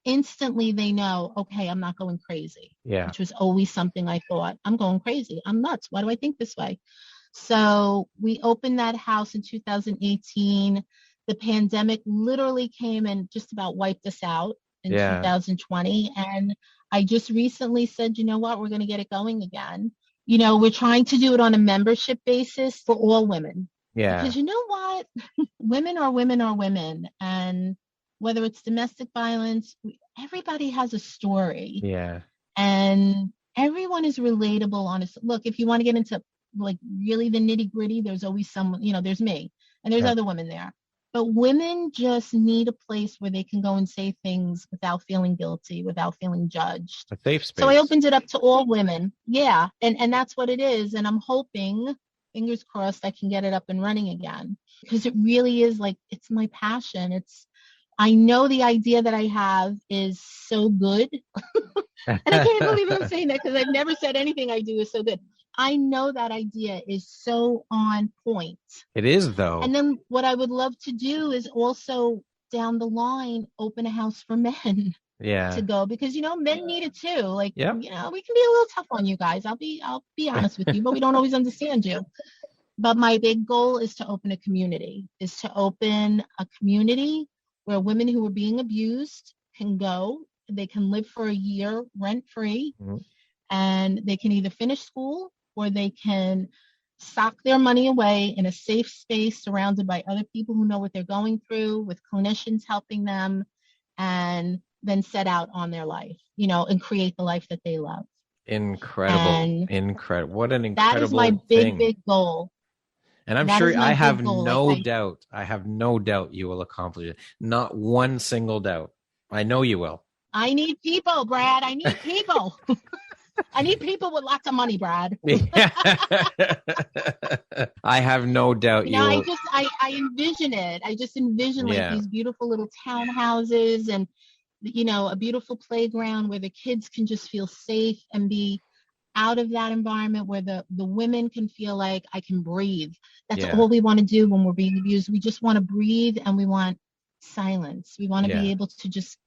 Instantly they know, okay, I'm not going crazy. Yeah. Which was always something I thought, I'm going crazy. I'm nuts. Why do I think this way? So we opened that house in 2018. The pandemic literally came and just about wiped us out in 2020. And I just recently said, you know what, we're going to get it going again. You know, we're trying to do it on a membership basis for all women. Yeah. Because you know what? Women are women are women. And whether it's domestic violence, everybody has a story. Yeah. And everyone is relatable, honestly. Look, if you want to get into like really the nitty gritty, there's always someone, you know, there's me and there's other women there. But women just need a place where they can go and say things without feeling guilty, without feeling judged. A safe space. So I opened it up to all women. Yeah. And that's what it is. And I'm hoping, fingers crossed, I can get it up and running again, because it really is like, it's my passion. I know the idea that I have is so good. And I can't believe I'm saying that because I've never said anything I do is so good. I know that idea is so on point. It is, though. And then what I would love to do is also down the line, open a house for men to go, because, you know, men need it too. Like, you know, we can be a little tough on you guys. I'll be honest with you, but we don't always understand you. But my big goal is to open a community, where women who are being abused can go. They can live for a year rent-free, and they can either finish school or they can sock their money away in a safe space surrounded by other people who know what they're going through, with clinicians helping them, and then set out on their life, you know, and create the life that they love. Incredible. Incredible. What an incredible That is my big goal. And I'm sure I have no doubt you will accomplish it. Not one single doubt. I know you will. I need people, Brad. I need people. I need people with lots of money, Brad. I have no doubt you will. I envision it. I just envision like these beautiful little townhouses and, you know, a beautiful playground where the kids can just feel safe and be out of that environment, where the women can feel like I can breathe. That's all we want to do when we're being abused. We just want to breathe, and we want silence. We want to be able to just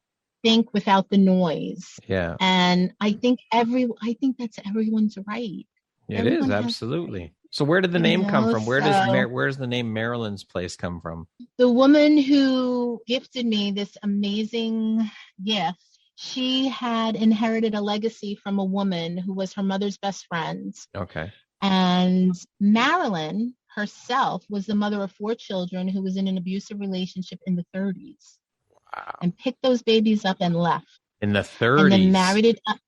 think without the noise. Yeah. And I think that's everyone's right. It is, absolutely. So where did the name come from? Where's the name Marilyn's Place come from? The woman who gifted me this amazing gift, she had inherited a legacy from a woman who was her mother's best friend. Okay. And Marilyn herself was the mother of 4 children who was in an abusive relationship in the 30s. Wow. And picked those babies up and left. In the 30s. And then married it up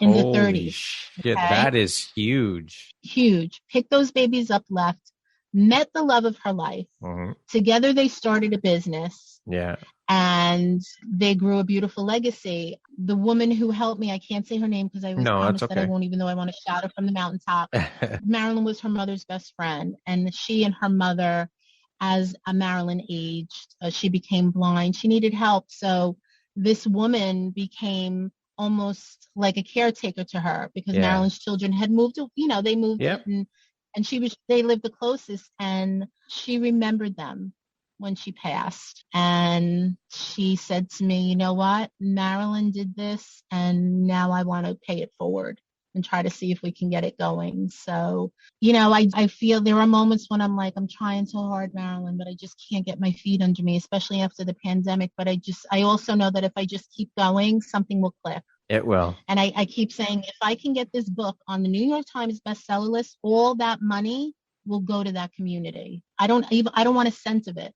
in the Holy 30s. shit, Okay? that is huge. Huge. Picked those babies up, left, met the love of her life. Mm-hmm. Together they started a business. Yeah. And they grew a beautiful legacy. The woman who helped me, I can't say her name because I was promised that I won't, even though I want to shout her from the mountaintop. Marilyn was her mother's best friend. And she and her mother, as Marilyn aged, she became blind. She needed help. So this woman became almost like a caretaker to her because Marilyn's children had moved, they moved and they lived the closest, and she remembered them when she passed. And she said to me, you know what, Marilyn did this, and now I want to pay it forward and try to see if we can get it going. So, I feel there are moments when I'm like, I'm trying so hard, Marilyn, but I just can't get my feet under me, especially after the pandemic. But I also know that if I just keep going, something will click. It will. And I keep saying, if I can get this book on the New York Times bestseller list, all that money will go to that community. I don't want a cent of it.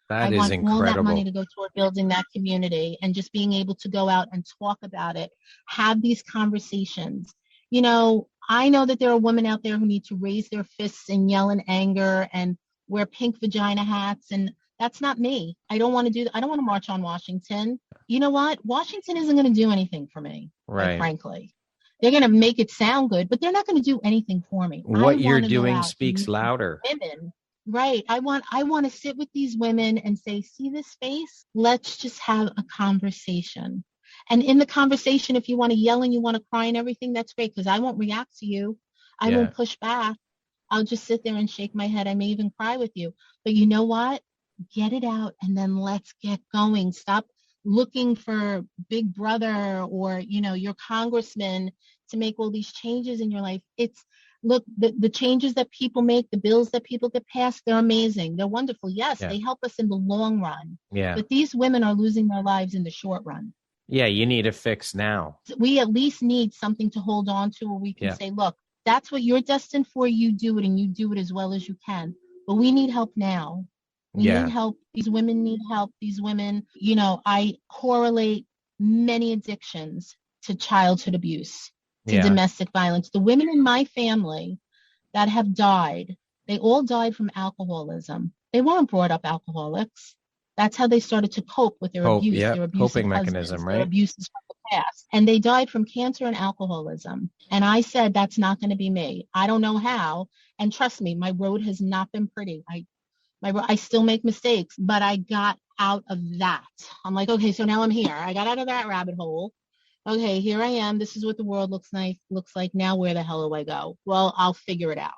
That I is want incredible. all that money to go toward building that community and just being able to go out and talk about it, have these conversations. I know that there are women out there who need to raise their fists and yell in anger and wear pink vagina hats, and that's not me. I don't want to do that. I don't want to march on Washington. You know what? Washington isn't going to do anything for me, right? Frankly. They're going to make it sound good, but they're not going to do anything for me. What you're doing speaks louder. Women. Right. I want to sit with these women and say, see this face? Let's just have a conversation. And in the conversation, if you want to yell and you want to cry and everything, that's great, because I won't react to you. I won't push back. I'll just sit there and shake my head. I may even cry with you. But you know what? Get it out and then let's get going. Stop looking for Big Brother or, your congressman to make all these changes in your life. Look, the changes that people make, the bills that people get passed, they're amazing. They're wonderful. Yes, they help us in the long run. Yeah. But these women are losing their lives in the short run. Yeah, you need a fix now. We at least need something to hold on to where we can say, look, that's what you're destined for. You do it, and you do it as well as you can. But we need help now. We need help. These women need help. These women, I correlate many addictions to childhood abuse, to domestic violence. The women in my family that have died, they all died from alcoholism. They weren't brought up alcoholics. That's how they started to cope with their abuse. Their coping mechanism, right? Their abuses from the past. And they died from cancer and alcoholism. And I said, that's not going to be me. I don't know how. And trust me, my road has not been pretty. I still make mistakes, but I got out of that. I'm like, okay, so now I'm here. I got out of that rabbit hole. Okay, here I am. This is what the world looks like. Now where the hell do I go? Well, I'll figure it out.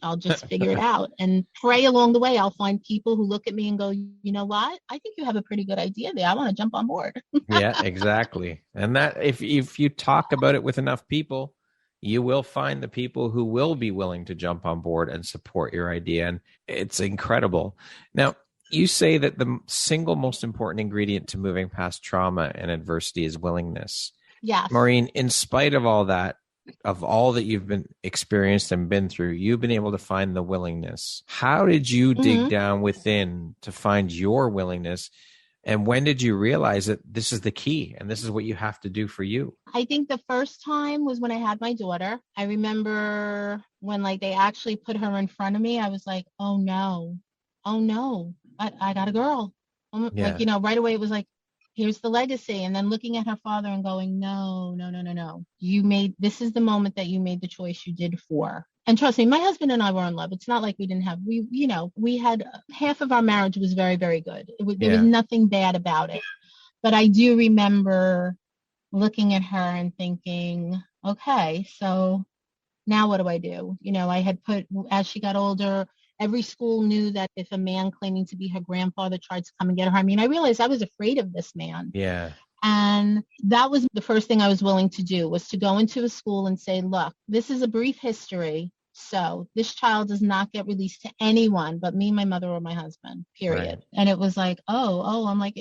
I'll just figure it out and pray along the way. I'll find people who look at me and go, you know what? I think you have a pretty good idea there. I want to jump on board. Yeah, exactly. And that if you talk about it with enough people, you will find the people who will be willing to jump on board and support your idea. And it's incredible. Now, you say that the single most important ingredient to moving past trauma and adversity is willingness. Yes. Maureen, in spite of all that, of all that you've been experienced and been through, you've been able to find the willingness. How did you dig down within to find your willingness? And when did you realize that this is the key and this is what you have to do for you? I think the first time was when I had my daughter. I remember when they actually put her in front of me, I was like, oh no, I got a girl. Right away it was like, here's the legacy. And then looking at her father and going, no. This is the moment that you made the choice you did for. And trust me, my husband and I were in love. It's not like we didn't have, we had half of our marriage was very, very good. There was nothing bad about it. But I do remember looking at her and thinking, okay, so now what do I do? I had put, as she got older, every school knew that if a man claiming to be her grandfather tried to come and get her, I realized I was afraid of this man. Yeah. And that was the first thing I was willing to do, was to go into a school and say, look, this is a brief history. So this child does not get released to anyone but me, my mother, or my husband, period. Right. And it was like, oh, I'm like,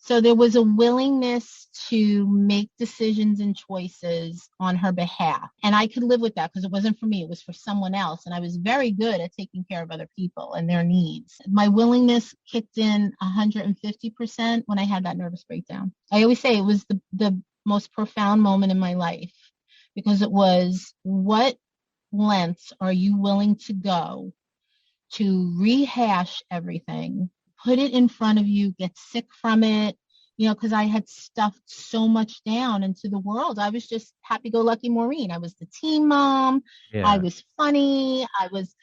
So there was a willingness to make decisions and choices on her behalf. And I could live with that because it wasn't for me. It was for someone else. And I was very good at taking care of other people and their needs. My willingness kicked in 150% when I had that nervous breakdown. I always say it was the most profound moment in my life, because it was, what lengths are you willing to go to rehash everything, put it in front of you, get sick from it, because I had stuffed so much down into the world. I was just happy-go-lucky Maureen. I was the team mom. Yeah. I was funny. I was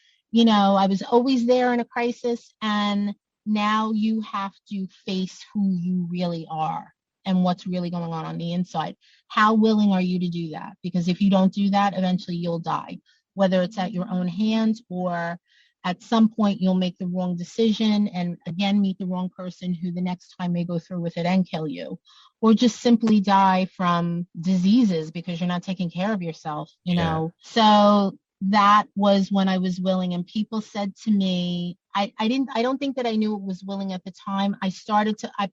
always there in a crisis. And now you have to face who you really are and what's really going on the inside. How willing are you to do that? Because if you don't do that, eventually you'll die, whether it's at your own hands or at some point you'll make the wrong decision and again meet the wrong person who the next time may go through with it and kill you, or just simply die from diseases because you're not taking care of yourself, you know. So that was when I was willing, and people said to me, I don't think that I knew it was willing at the time. I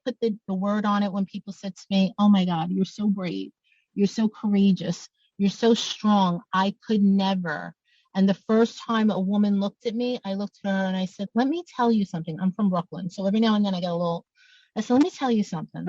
put the word on it when people said to me, oh my God, you're so brave. You're so courageous. You're so strong. I could never. And the first time a woman looked at me, I looked at her and I said, let me tell you something. I'm from Brooklyn. So every now and then I said, let me tell you something.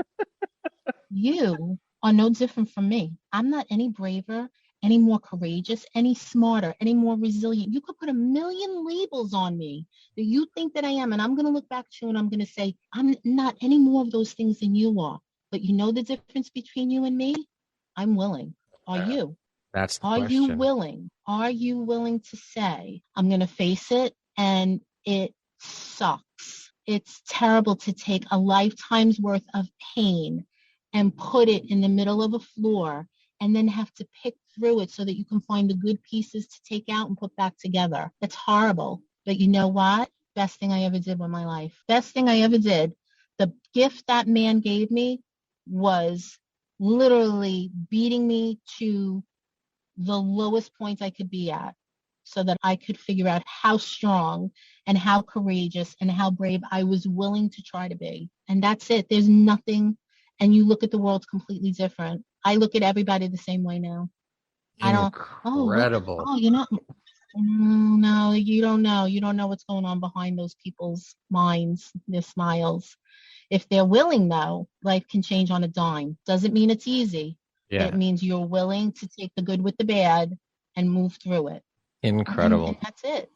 You are no different from me. I'm not any braver, any more courageous, any smarter, any more resilient. You could put a million labels on me that you think that I am. And I'm going to look back to you and I'm going to say, I'm not any more of those things than you are. But you know the difference between you and me? I'm willing. Are you? That's the Are question. you willing? Are you willing to say, I'm going to face it and it sucks. It's terrible to take a lifetime's worth of pain and put it in the middle of a floor and then have to pick through it so that you can find the good pieces to take out and put back together. It's horrible. But you know what? Best thing I ever did with my life. Best thing I ever did. The gift that man gave me was literally beating me to the lowest points I could be at so that I could figure out how strong and how courageous and how brave I was willing to try to be. And that's it. There's nothing. And you look at the world completely different. I look at everybody the same way now. Incredible. No, you don't know. You don't know what's going on behind those people's minds, their smiles. If they're willing, though, life can change on a dime. Doesn't mean it's easy. Yeah. It means you're willing to take the good with the bad and move through it. Incredible. And that's it.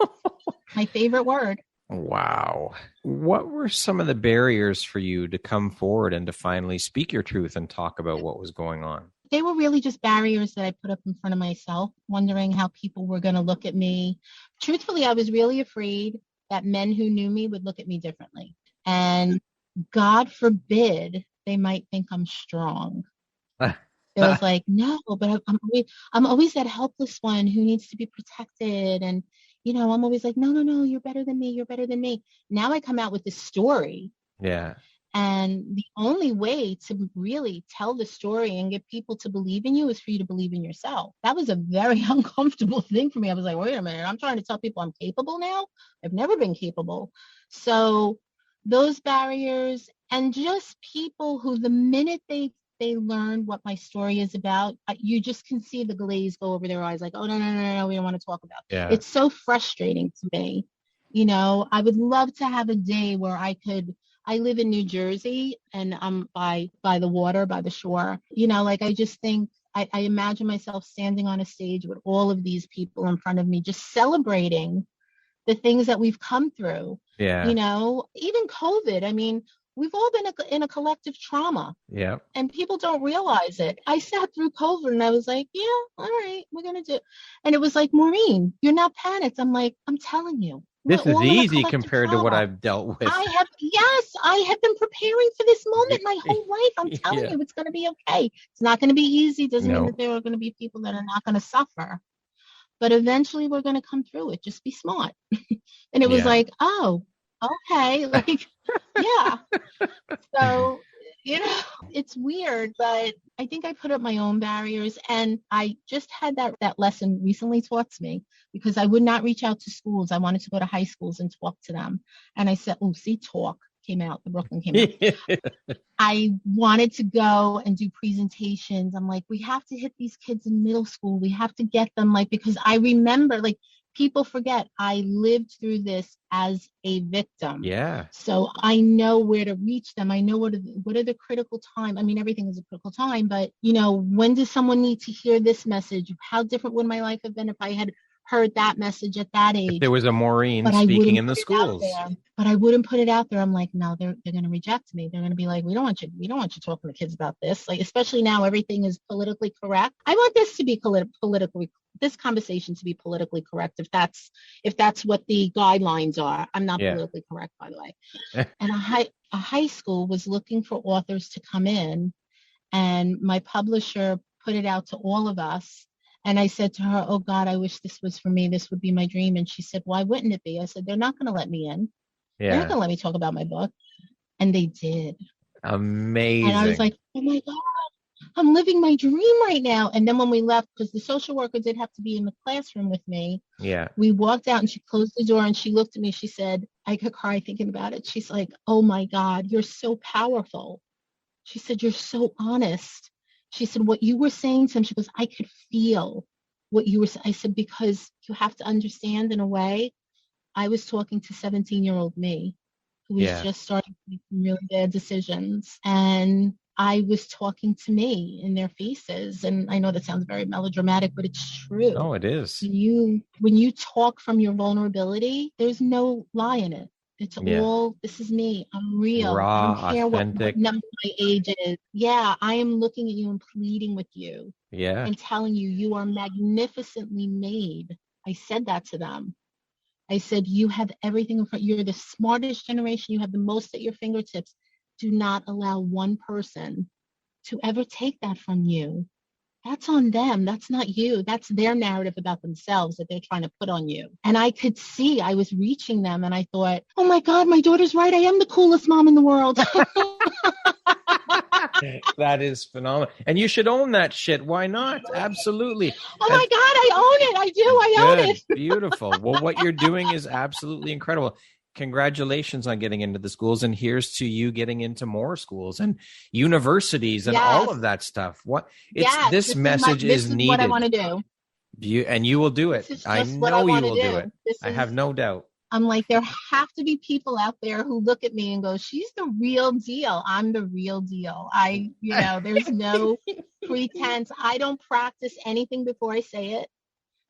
My favorite word. Wow. What were some of the barriers for you to come forward and to finally speak your truth and talk about what was going on? They were really just barriers that I put up in front of myself, wondering how people were going to look at me. Truthfully, I was really afraid that men who knew me would look at me differently. And God forbid they might think I'm strong. It was like, no, but I'm always that helpless one who needs to be protected. And, I'm always like, no, you're better than me. You're better than me. Now I come out with this story. Yeah. And the only way to really tell the story and get people to believe in you is for you to believe in yourself. That was a very uncomfortable thing for me. I was like, wait a minute, I'm trying to tell people I'm capable now. I've never been capable. So those barriers, and just people who the minute they learn what my story is about, you just can see the glaze go over their eyes like, oh, no, we don't want to talk about it. Yeah. It's so frustrating to me. I would love to have a day where I live in New Jersey and I'm by the water, by the shore. I just think, I imagine myself standing on a stage with all of these people in front of me, just celebrating the things that we've come through. Yeah. Even COVID, we've all been in a collective trauma. Yeah. And people don't realize it. I sat through COVID and I was like, yeah, all right, we're going to do it. And it was like, Maureen, you're not panicked. I'm like, I'm telling you. This is easy compared to what I've dealt with. I have been preparing for this moment my whole life. I'm telling you, it's going to be okay. It's not going to be easy. Doesn't mean that there are going to be people that are not going to suffer. But eventually we're going to come through it. Just be smart. And it was like, oh, okay. Like, yeah. So, it's weird, but I think I put up my own barriers. And I just had that lesson recently taught to me, because I would not reach out to schools. I wanted to go to high schools and talk to them. And I said, talk. came out. The Brooklyn came out. I wanted to go and do presentations. I'm like, we have to hit these kids in middle school. We have to get them, like, because I remember, like, people forget I lived through this as a victim. Yeah. So I know where to reach them. I know what are the critical time. I mean, everything is a critical time, but, you know, when does someone need to hear this message? How different would my life have been if I had heard that message at that age? If there was a Maureen speaking in the schools. But I wouldn't put it out there. I'm like, no, they're going to reject me. They're going to be like, we don't want you talking to kids about this. Like, especially now, everything is politically correct. I want this to be this conversation to be politically correct. If that's what the guidelines are. I'm not politically correct, by the way. And a high school was looking for authors to come in, and my publisher put it out to all of us. And I said to her, oh God, I wish this was for me. This would be my dream. And she said, why wouldn't it be? I said, they're not going to let me in. They're not going to let me talk about my book. And they did. Amazing. And I was like, oh my God, I'm living my dream right now. And then when we left, because the social worker did have to be in the classroom with me. Yeah. We walked out and she closed the door and she looked at me. She said, I could cry thinking about it. She's like, oh my God, you're so powerful. She said, you're so honest. She said, what you were saying to him, she goes, I could feel what you were saying. I said, because you have to understand, in a way, I was talking to 17-year-old me, who was just starting to make some really bad decisions. And I was talking to me in their faces. And I know that sounds very melodramatic, but it's true. Oh, it is. When you talk from your vulnerability, there's no lie in it. It's all, this is me. I'm real. Raw, I don't care authentic. what number my age is. Yeah, I am looking at you and pleading with you. Yeah. And telling you, you are magnificently made. I said that to them. I said, you have everything in front. You're the smartest generation. You have the most at your fingertips. Do not allow one person to ever take that from you. That's on them. That's not you. That's their narrative about themselves that they're trying to put on you. And I could see I was reaching them, and I thought, oh my God, my daughter's right. I am the coolest mom in the world. That is phenomenal. And you should own that shit. Why not? Absolutely. Oh my God, I own it. I do. I own it. Beautiful. Well, what you're doing is absolutely incredible. Congratulations on getting into the schools, and here's to you getting into more schools and universities and all of that stuff. This message is needed. What I want to do. And you will do it. I know you will do it. I have no doubt. I'm like, there have to be people out there who look at me and go, she's the real deal. I'm the real deal. There's no pretense. I don't practice anything before I say it,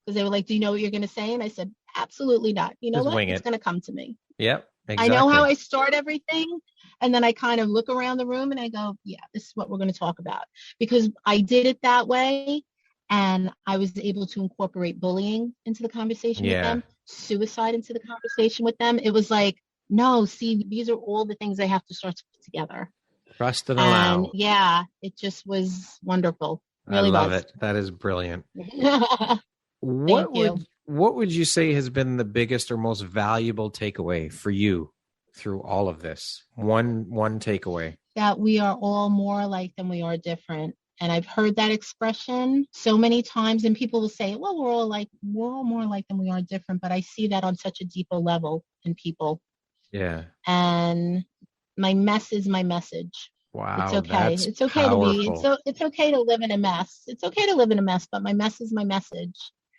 because they were like, do you know what you're going to say? And I said, absolutely not. You know what? It's going to come to me. Yep. Exactly. I know how I start everything. And then I kind of look around the room and I go, yeah, this is what we're going to talk about. Because I did it that way. And I was able to incorporate bullying into the conversation with them, suicide into the conversation with them. It was like, no, see, these are all the things I have to start to put together. Trust and allow. Yeah, it just was wonderful. Really I love it. That is brilliant. What would you say has been the biggest or most valuable takeaway for you through all of this? One takeaway. That we are all more alike than we are different. And I've heard that expression so many times, and people will say, well, we're all more alike than we are different. But I see that on such a deeper level in people. Yeah. And my mess is my message. Wow. It's okay. It's okay powerful. to be, it's okay to live in a mess. It's okay to live in a mess, but my mess is my message.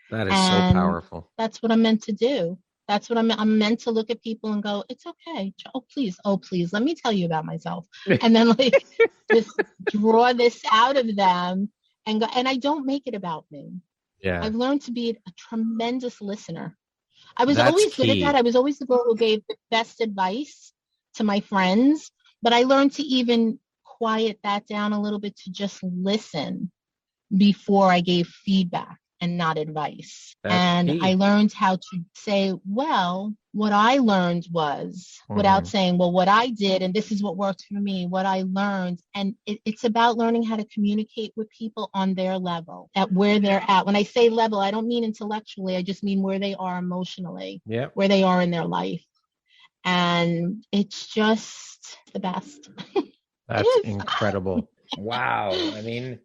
That is so powerful. That's what I'm meant to do. That's what I'm meant to look at people and go, it's okay. Oh, please. Let me tell you about myself. And then just draw this out of them and go. And I don't make it about me. Yeah. I've learned to be a tremendous listener. I was always good at that. I was always the girl who gave the best advice to my friends, but I learned to even quiet that down a little bit to just listen before I gave feedback and not advice. That's key. I learned how to say, well, what I learned was, without saying, well, what I did, and this is what worked for me, what I learned. And it's about learning how to communicate with people on their level, at where they're at. When I say level, I don't mean intellectually. I just mean where they are emotionally, where they are in their life. And it's just the best. That's incredible. Wow. I mean,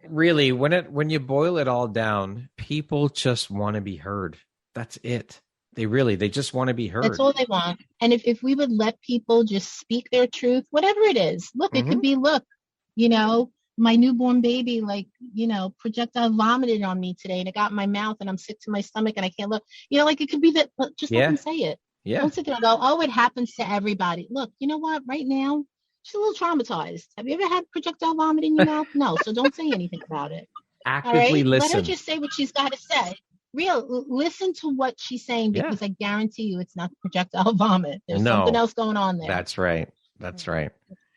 really, when you boil it all down, people just want to be heard. That's it. They just want to be heard. That's all they want. And if we would let people just speak their truth, whatever it is, look, it could be, look, my newborn baby, projectile vomited on me today and it got in my mouth and I'm sick to my stomach and I can't look, it could be that, just let them say it. Yeah. Don't sit there and go, oh, it happens to everybody. Look, you know what? Right now, she's a little traumatized. Have you ever had projectile vomit in your mouth? No. So don't say anything about it. Actively listen. Let her just say what she's got to say. Listen to what she's saying, because I guarantee you it's not projectile vomit. There's something else going on there. That's right.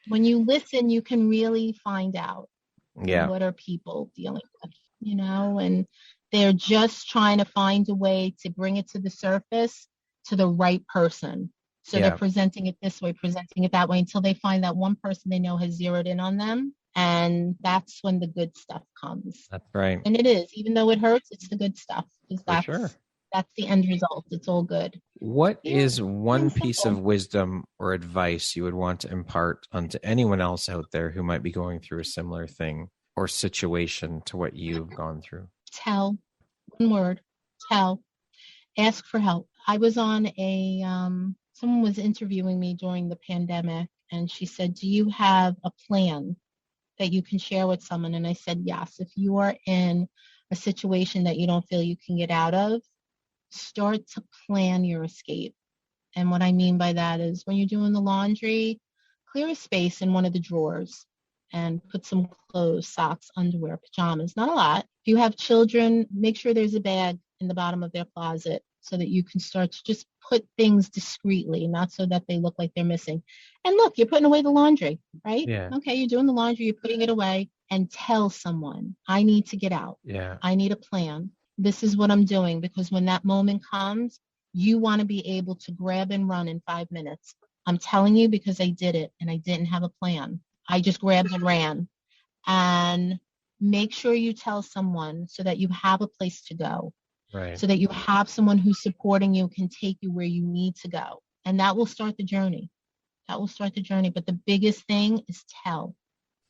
When you listen, you can really find out what are people dealing with, and they're just trying to find a way to bring it to the surface to the right person. So they're presenting it this way, presenting it that way, until they find that one person they know has zeroed in on them. And that's when the good stuff comes. That's right. And it is, even though it hurts, it's the good stuff. For That's the end result. It's all good. What is one piece of wisdom or advice you would want to impart onto anyone else out there who might be going through a similar thing or situation to what you've gone through? Tell. One word. Tell. Ask for help. I was on someone was interviewing me during the pandemic, and she said, do you have a plan that you can share with someone? And I said, yes. If you are in a situation that you don't feel you can get out of, start to plan your escape. And what I mean by that is, when you're doing the laundry, clear a space in one of the drawers and put some clothes, socks, underwear, pajamas, not a lot. If you have children, make sure there's a bag in the bottom of their closet so that you can start to just put things discreetly, not so that they look like they're missing. And look, you're putting away the laundry, right? Yeah. Okay, you're doing the laundry, you're putting it away, and tell someone, I need to get out. Yeah. I need a plan. This is what I'm doing, because when that moment comes, you want to be able to grab and run in 5 minutes. I'm telling you, because I did it and I didn't have a plan. I just grabbed and ran. And make sure you tell someone so that you have a place to go. Right. So that you have someone who's supporting you, can take you where you need to go. And that will start the journey. But the biggest thing is tell.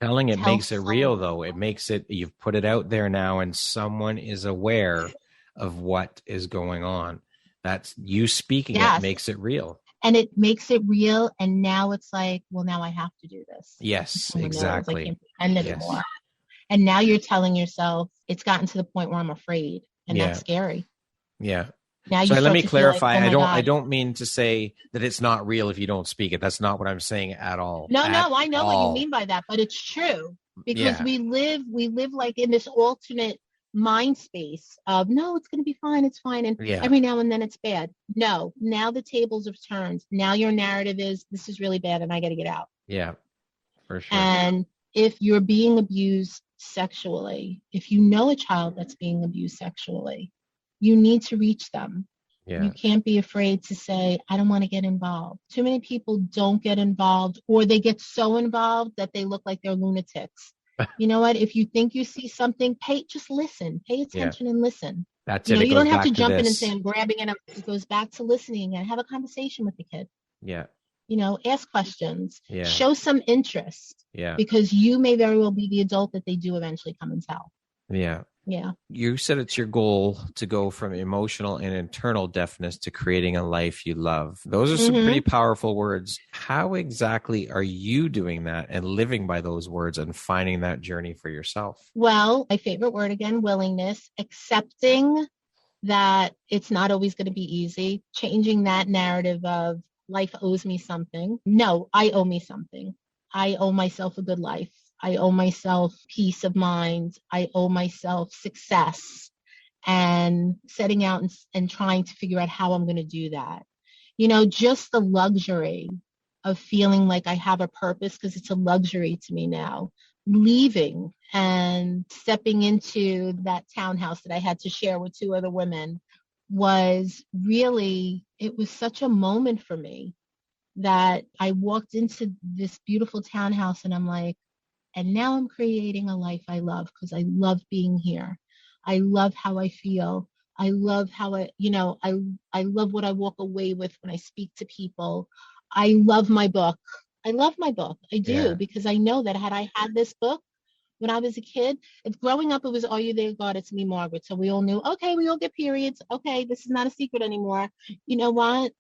Telling it makes it real, though. It makes it, you've put it out there now and someone is aware of what is going on. That's you speaking. It makes it real. And it makes it real. And now it's like, well, now I have to do this. Yes, exactly. I can't pretend anymore. And now you're telling yourself, it's gotten to the point where I'm afraid. And that's scary. Yeah. Now so let me clarify. Like, I don't mean to say that it's not real if you don't speak it. That's not what I'm saying at all. No, I know what you mean by that, but it's true, because we live like in this alternate mind space of, no, it's going to be fine. It's fine. And every now and then it's bad. No, now the tables have turned. Now your narrative is, this is really bad and I got to get out. Yeah, for sure. And if you're being abused sexually, if you know a child that's being abused sexually, you need to reach them. Yeah. You can't be afraid to say, I don't want to get involved. Too many people don't get involved, or they get so involved that they look like they're lunatics. You know what? If you think you see something, just listen, pay attention and listen. That's it. You don't have to jump in and say, I'm grabbing it up. It goes back to listening and have a conversation with the kid. Yeah. Ask questions, show some interest, because you may very well be the adult that they do eventually come and tell. Yeah. Yeah. You said it's your goal to go from emotional and internal deafness to creating a life you love. Those are some pretty powerful words. How exactly are you doing that and living by those words and finding that journey for yourself? Well, my favorite word again, willingness, accepting that it's not always going to be easy, changing that narrative of life owes me something. No, I owe me something. I owe myself a good life. I owe myself peace of mind. I owe myself success, and setting out and trying to figure out how I'm going to do that. Just the luxury of feeling like I have a purpose, because it's a luxury to me now. Leaving and stepping into that townhouse that I had to share with 2 other women was really, it was such a moment for me that I walked into this beautiful townhouse and I'm like, and now I'm creating a life I love, because I love being here. I love how I feel. I love how I love what I walk away with when I speak to people. I love my book. I do, because I know that had I had this book, when I was a kid, if growing up, it was, are you there, God? It's me, Margaret. So we all knew, okay, we all get periods. Okay, this is not a secret anymore. You know what?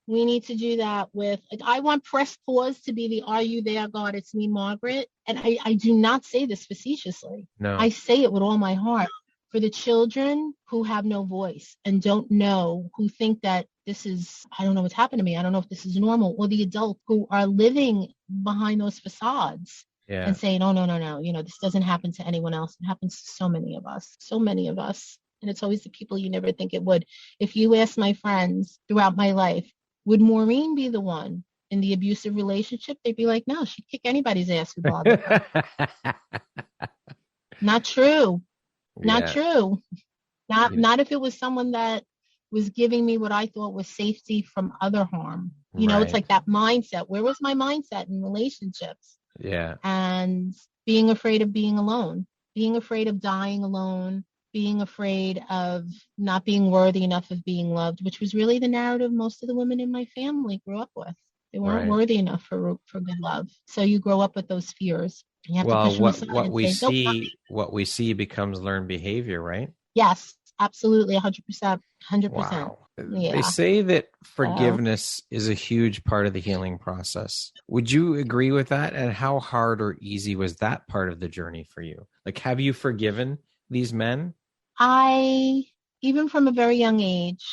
We need to do that with, like, I want press pause to be the, are you there, God? It's me, Margaret. And I do not say this facetiously. No. I say it with all my heart. For the children who have no voice and don't know, who think that this is, I don't know what's happened to me, I don't know if this is normal, or the adults who are living behind those facades and saying, oh, no, this doesn't happen to anyone else. It happens to so many of us. And it's always the people you never think it would. If you ask my friends throughout my life, would Maureen be the one in the abusive relationship? They'd be like, no, she'd kick anybody's ass who bothered her. Not true. Not true. Not if it was someone that was giving me what I thought was safety from other harm. You know, it's like that mindset. Where was my mindset in relationships? Yeah. And being afraid of being alone, being afraid of dying alone, being afraid of not being worthy enough of being loved, which was really the narrative most of the women in my family grew up with. They weren't worthy enough for good love. So you grow up with those fears. Well, what we see becomes learned behavior, right? Yes, absolutely, 100%. Wow. Yeah. They say that forgiveness is a huge part of the healing process. Would you agree with that? And how hard or easy was that part of the journey for you? Like, have you forgiven these men? Even from a very young age,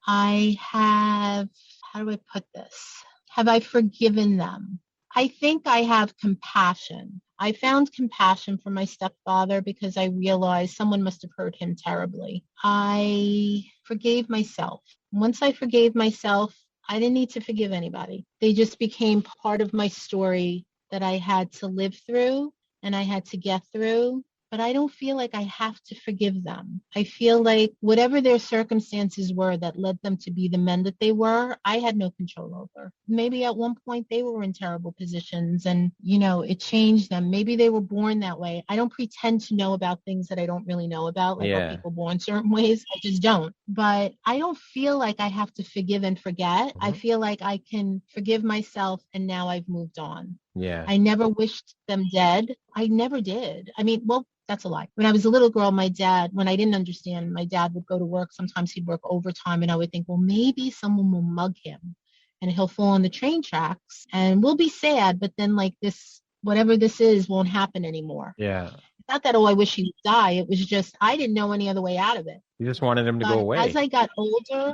I have, how do I put this? Have I forgiven them? I think I have compassion. I found compassion for my stepfather because I realized someone must have hurt him terribly. I forgave myself. Once I forgave myself, I didn't need to forgive anybody. They just became part of my story that I had to live through and I had to get through. But I don't feel like I have to forgive them. I feel like whatever their circumstances were that led them to be the men that they were, I had no control over. Maybe at one point they were in terrible positions and, it changed them. Maybe they were born that way. I don't pretend to know about things that I don't really know about, like are people born certain ways? I just don't. But I don't feel like I have to forgive and forget. I feel like I can forgive myself and now I've moved on. Yeah. I never wished them dead. I never did. I mean, well, that's a lie. When I was a little girl, my dad, when I didn't understand, my dad would go to work. Sometimes he'd work overtime and I would think, well, maybe someone will mug him and he'll fall on the train tracks and we'll be sad. But then like this, whatever this is, won't happen anymore. Yeah. It's not that, oh, I wish he would die. It was just, I didn't know any other way out of it. You just wanted him to go away. As I got older,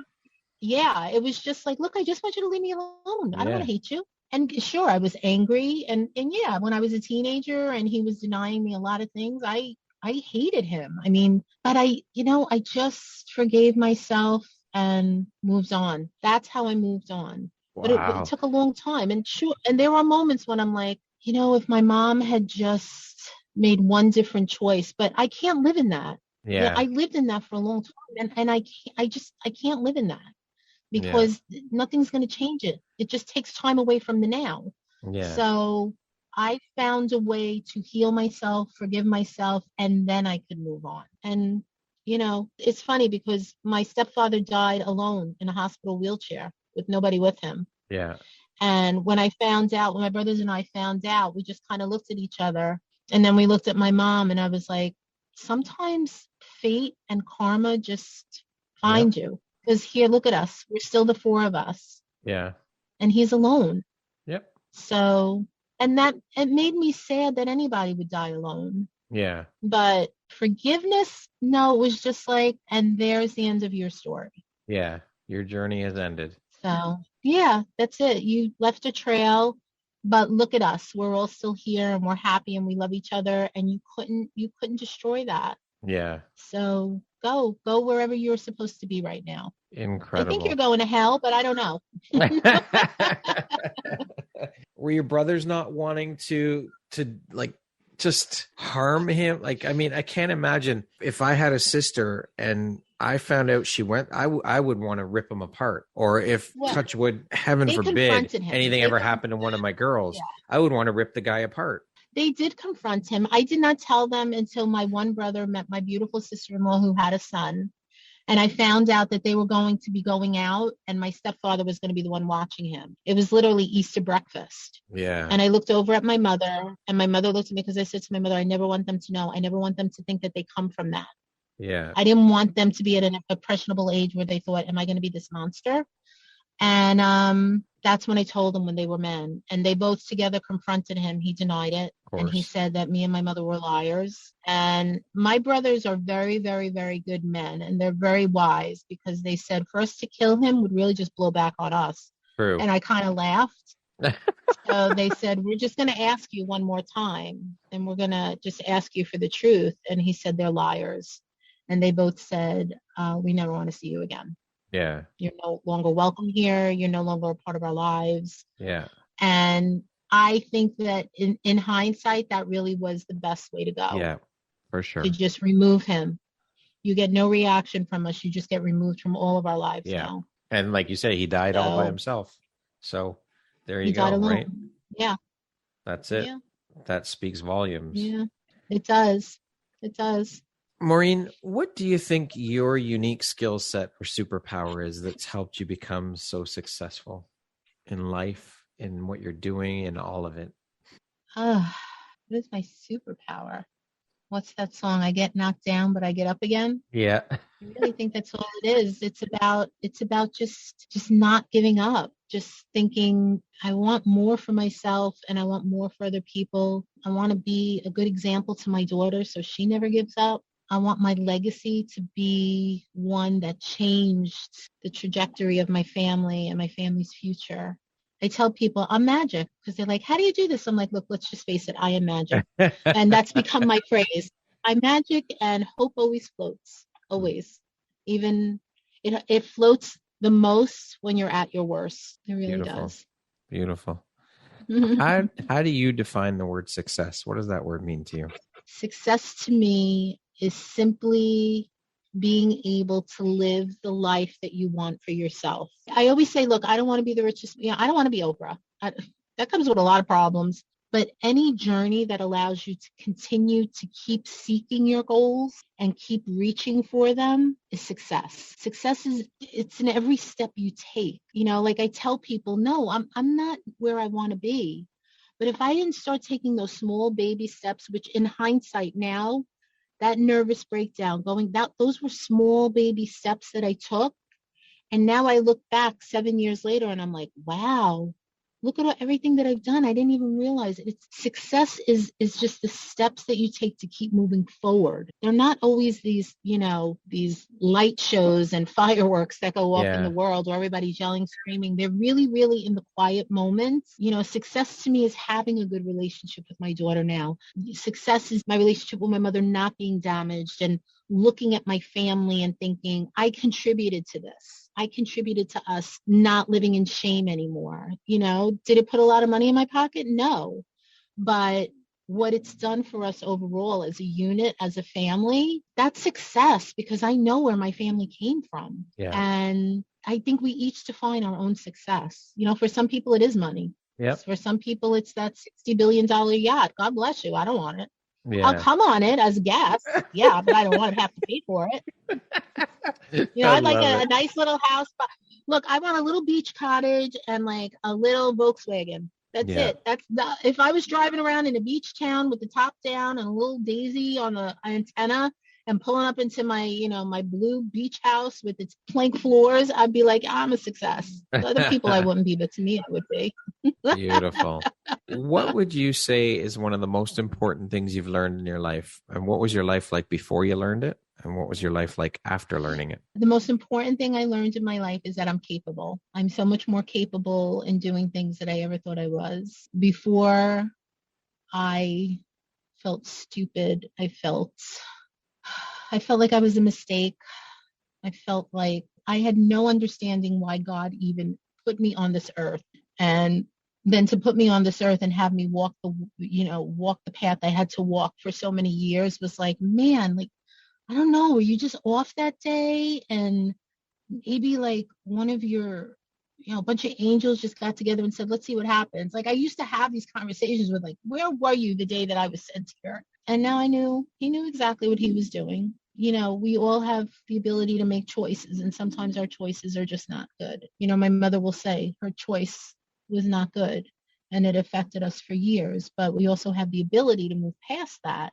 it was just like, look, I just want you to leave me alone. I don't want to hate you. And sure, I was angry. And yeah, when I was a teenager and he was denying me a lot of things, I hated him. I mean, but I just forgave myself and moved on. That's how I moved on. Wow. But it took a long time. And sure, and there are moments when I'm like, if my mom had just made one different choice, but I can't live in that. Yeah. I lived in that for a long time. And I can't live in that. Because nothing's going to change it. It just takes time away from the now. Yeah. So I found a way to heal myself, forgive myself, and then I could move on. And, it's funny because my stepfather died alone in a hospital wheelchair with nobody with him. Yeah. And when my brothers and I found out, we just kind of looked at each other and then we looked at my mom and I was like, sometimes fate and karma just find you. Because here, look at us. We're still the four of us. Yeah. And he's alone. Yep. So, and it made me sad that anybody would die alone. Yeah. But forgiveness, no, it was just like, and there's the end of your story. Yeah. Your journey has ended. So, yeah, that's it. You left a trail, but look at us. We're all still here and we're happy and we love each other. And you couldn't destroy that. Yeah. So go wherever you're supposed to be right now. Incredible. I think you're going to hell, but I don't know. Were your brothers not wanting to like just harm him? Like, I mean, I can't imagine if I had a sister and I found out she went, I would want to rip him apart. Or if, touch wood, heaven forbid, anything ever happened to one of my girls, I would want to rip the guy apart. They did confront him. I did not tell them until my one brother met my beautiful sister-in-law who had a son. And I found out that they were going to be going out and my stepfather was going to be the one watching him. It was literally Easter breakfast. Yeah. And I looked over at my mother and my mother looked at me because I said to my mother, I never want them to know. I never want them to think that they come from that. Yeah. I didn't want them to be at an impressionable age where they thought, am I going to be this monster? And that's when I told them when they were men. And they both together confronted him. He denied it. And he said that me and my mother were liars. And my brothers are very, very, very good men. And they're very wise because they said for us to kill him would really just blow back on us. True. And I kind of laughed. So they said, we're just going to ask you one more time. And we're going to just ask you for the truth. And he said, they're liars. And they both said, we never want to see you again. Yeah. You're no longer welcome here. You're no longer a part of our lives. Yeah. And I think that in hindsight, that really was the best way to go. Yeah, for sure. To just remove him. You get no reaction from us. You just get removed from all of our lives now. And like you say, he died all by himself. So there you go, died alone. right? Yeah. That's it. Yeah. That speaks volumes. Yeah, it does. It does. Maureen, what do you think your unique skill set or superpower is that's helped you become so successful in life, in what you're doing, in all of it? What is my superpower? What's that song? I get knocked down, but I get up again. Yeah. I really think that's all it is. It's about just not giving up, just thinking I want more for myself and I want more for other people. I want to be a good example to my daughter so she never gives up. I want my legacy to be one that changed the trajectory of my family and my family's future. I tell people I'm magic because they're like, how do you do this? I'm like, look, let's just face it. I am magic. And that's become my phrase. I'm magic and hope always floats. Always. Even it floats the most when you're at your worst. It really does. Beautiful. How do you define the word success? What does that word mean to you? Success to me is simply being able to live the life that you want for yourself. I always say, look, I don't want to be the richest. I don't want to be Oprah. That comes with a lot of problems. But any journey that allows you to continue to keep seeking your goals and keep reaching for them is success. Success it's in every step you take. Like I tell people, no, I'm not where I want to be. But if I didn't start taking those small baby steps, which in hindsight now, that nervous breakdown those were small baby steps that I took. And now I look back 7 years later and I'm like, wow, look at everything that I've done. I didn't even realize it. Success is just the steps that you take to keep moving forward. They're not always these light shows and fireworks that go off in the world where everybody's yelling, screaming. They're really, really in the quiet moments. Success to me is having a good relationship with my daughter now. Success is my relationship with my mother not being damaged and looking at my family and thinking, I contributed to this. I contributed to us not living in shame anymore. Did it put a lot of money in my pocket? No. But what it's done for us overall as a unit, as a family, that's success because I know where my family came from. Yeah. And I think we each define our own success. For some people, it is money. Yep. For some people, it's that $60 billion yacht. God bless you. I don't want it. Yeah. I'll come on it as a guest. Yeah, but I don't want to have to pay for it. I'd like a nice little house. But look, I want a little beach cottage and like a little Volkswagen. That's it. If I was driving around in a beach town with the top down and a little daisy on the antenna and pulling up into my, my blue beach house with its plank floors, I'd be like, I'm a success. To other people I wouldn't be, but to me I would be. Beautiful. What would you say is one of the most important things you've learned in your life? And what was your life like before you learned it? And what was your life like after learning it? The most important thing I learned in my life is that I'm capable. I'm so much more capable in doing things that I ever thought I was. Before, I felt stupid. I felt like I was a mistake. I felt like I had no understanding why God even put me on this earth. And then to put me on this earth and have me walk the path I had to walk for so many years was like, man, like, I don't know, were you just off that day? And maybe like one of your, a bunch of angels just got together and said, let's see what happens. Like I used to have these conversations with like, where were you the day that I was sent here? And now he knew exactly what he was doing. we all have the ability to make choices, and sometimes our choices are just not good. My mother will say her choice was not good and it affected us for years, but we also have the ability to move past that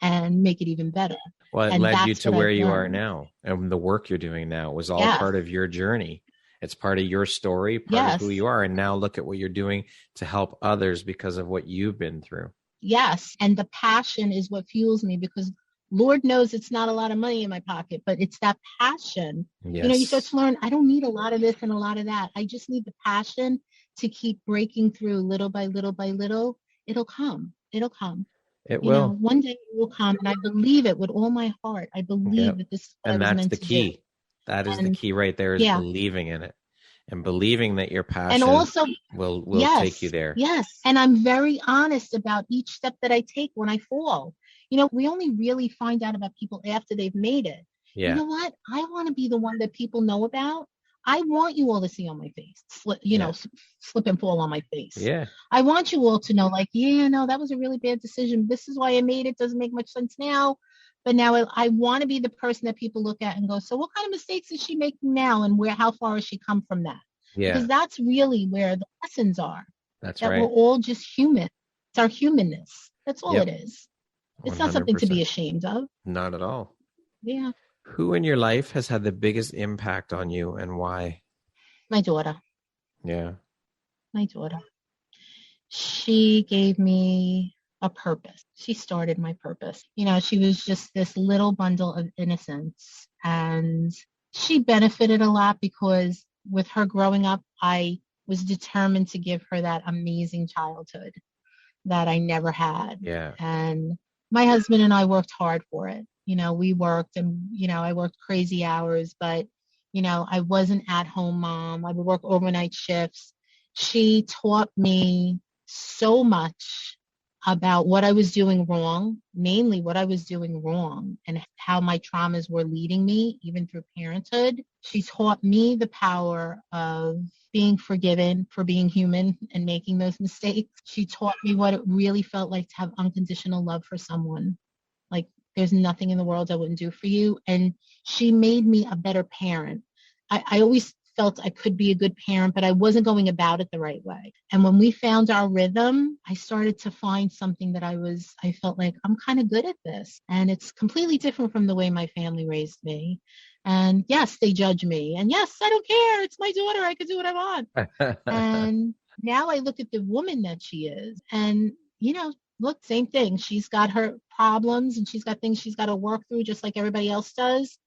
and make it even better. Well, it and led you to where you are learned. now, and the work you're doing now was all part of your journey. It's part of your story, part of who you are. And now look at what you're doing to help others because of what you've been through. Yes. And the passion is what fuels me, because Lord knows it's not a lot of money in my pocket, but it's that passion. Yes. You start to learn, I don't need a lot of this and a lot of that. I just need the passion to keep breaking through little by little by little. It'll come. It'll come. It will. One day it will come, and I believe it with all my heart. I believe that this is what I was meant to do. And that's the key. That is the key right there, is believing in it and believing that your passion and also, will take you there. Yes. And I'm very honest about each step that I take when I fall. We only really find out about people after they've made it. Yeah. You know what? I want to be the one that people know about. I want you all to see on my face, slip and fall on my face. Yeah. I want you all to know, that was a really bad decision. This is why I made it. Doesn't make much sense now. But now I want to be the person that people look at and go, so what kind of mistakes is she making now? And how far has she come from that? Yeah. Because that's really where the lessons are. That's that right. We're all just human. It's our humanness. That's all it is. It's 100%. Not something to be ashamed of. Not at all. Yeah. Who in your life has had the biggest impact on you, and why? My daughter. Yeah. My daughter. She gave me a purpose. She started my purpose. She was just this little bundle of innocence, and she benefited a lot because with her growing up, I was determined to give her that amazing childhood that I never had. Yeah. And my husband and I worked hard for it. We worked, and, I worked crazy hours, but, I wasn't at home mom. I would work overnight shifts. She taught me so much about what I was doing wrong, mainly what I was doing wrong, and how my traumas were leading me, even through parenthood. She taught me the power of being forgiven for being human and making those mistakes. She taught me what it really felt like to have unconditional love for someone. Like, there's nothing in the world I wouldn't do for you. And she made me a better parent. I always felt I could be a good parent, but I wasn't going about it the right way. And when we found our rhythm, I started to find something that I felt like I'm kind of good at this. And it's completely different from the way my family raised me. And yes, they judge me. And yes, I don't care. It's my daughter. I can do what I want. And now I look at the woman that she is. And, look, same thing. She's got her problems and she's got things she's got to work through just like everybody else does.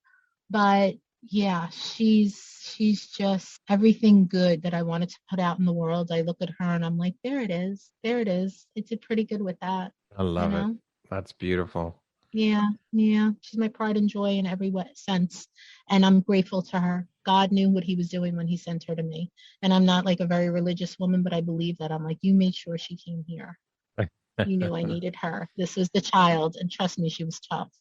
But yeah, she's just everything good that I wanted to put out in the world. I look at her and I'm like, there it is. There it is. It did pretty good with that. I love it. That's beautiful. Yeah. She's my pride and joy in every sense. And I'm grateful to her. God knew what he was doing when he sent her to me. And I'm not like a very religious woman, but I believe that. I'm like, you made sure she came here. You knew I needed her. This was the child. And trust me, she was tough.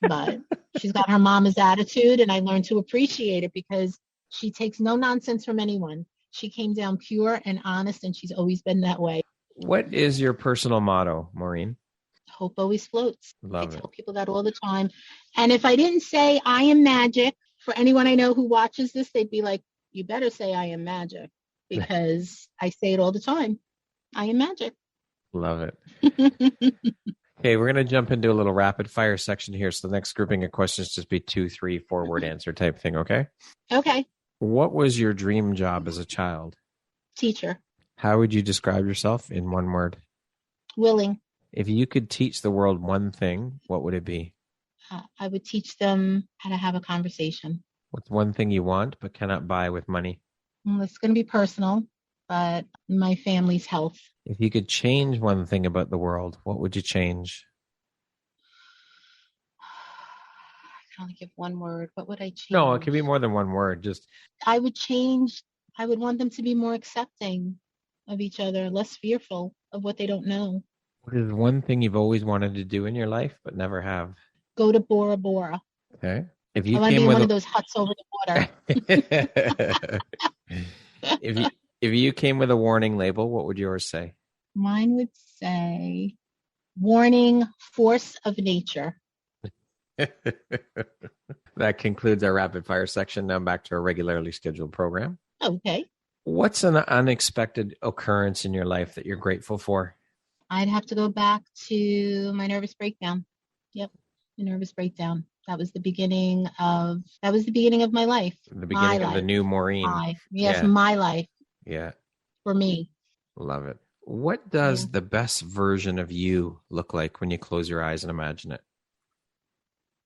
But she's got her mama's attitude, and I learned to appreciate it because she takes no nonsense from anyone. She came down pure and honest, and she's always been that way. What is your personal motto, Maureen? Hope always floats. I tell people that all the time. And if I didn't say I am magic, for anyone I know who watches this, they'd be like, you better say I am magic, because I say it all the time. I am magic. Love it. Okay, we're going to jump into a little rapid fire section here. So the next grouping of questions just be 2, 3, 4 word answer type thing, okay? Okay. What was your dream job as a child? Teacher. How would you describe yourself in one word? Willing. If you could teach the world one thing, what would it be? I would teach them how to have a conversation. What's one thing you want but cannot buy with money? Well, it's going to be personal, but my family's health. If you could change one thing about the world, what would you change? I can only give one word. What would I change? No, it could be more than one word. I would want them to be more accepting of each other, less fearful of what they don't know. What is one thing you've always wanted to do in your life but never have? Go to Bora Bora. Okay. I want to be in one of those huts over the water. If you came with a warning label, what would yours say? Mine would say, warning, force of nature. That concludes our rapid fire section. Now back to our regularly scheduled program. Okay. What's an unexpected occurrence in your life that you're grateful for? I'd have to go back to my nervous breakdown. Yep. The nervous breakdown. That was the beginning of my life. The beginning of the new Maureen. My life. Yeah. For me. Love it. What does the best version of you look like when you close your eyes and imagine it?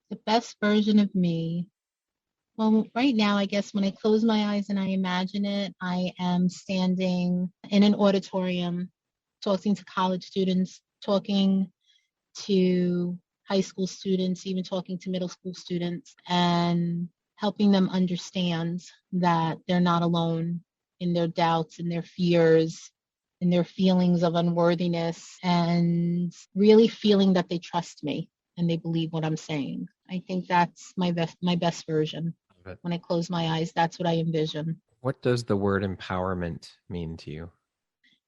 The best version of me. Well, right now, I guess when I close my eyes and I imagine it, I am standing in an auditorium, talking to college students, talking to high school students, even talking to middle school students, and helping them understand that they're not alone in their doubts and their fears and their feelings of unworthiness, and really feeling that they trust me and they believe what I'm saying. I think that's my best version. When I close my eyes, that's what I envision. What does the word empowerment mean to you?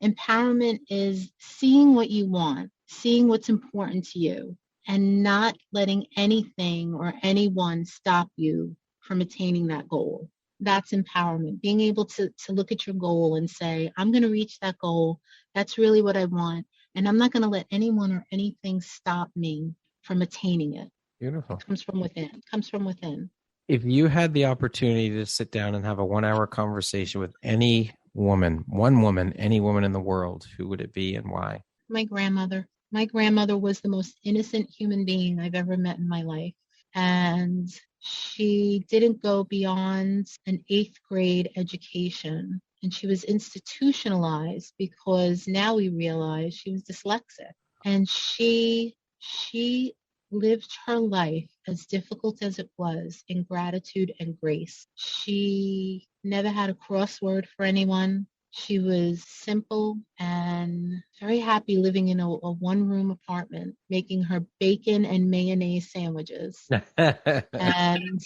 Empowerment is seeing what you want, seeing what's important to you, and not letting anything or anyone stop you from attaining that goal. That's empowerment. Being able to look at your goal and say, I'm going to reach that goal. That's really what I want. And I'm not going to let anyone or anything stop me from attaining it. Beautiful. It comes from within. It comes from within. If you had the opportunity to sit down and have a 1-hour conversation with any woman, any woman in the world, who would it be and why? My grandmother. My grandmother was the most innocent human being I've ever met in my life. And she didn't go beyond an 8th grade education. And she was institutionalized because now we realize she was dyslexic. And she lived her life, as difficult as it was, in gratitude and grace. She never had a crossword for anyone. She was simple and very happy living in a one-room apartment, making her bacon and mayonnaise sandwiches. And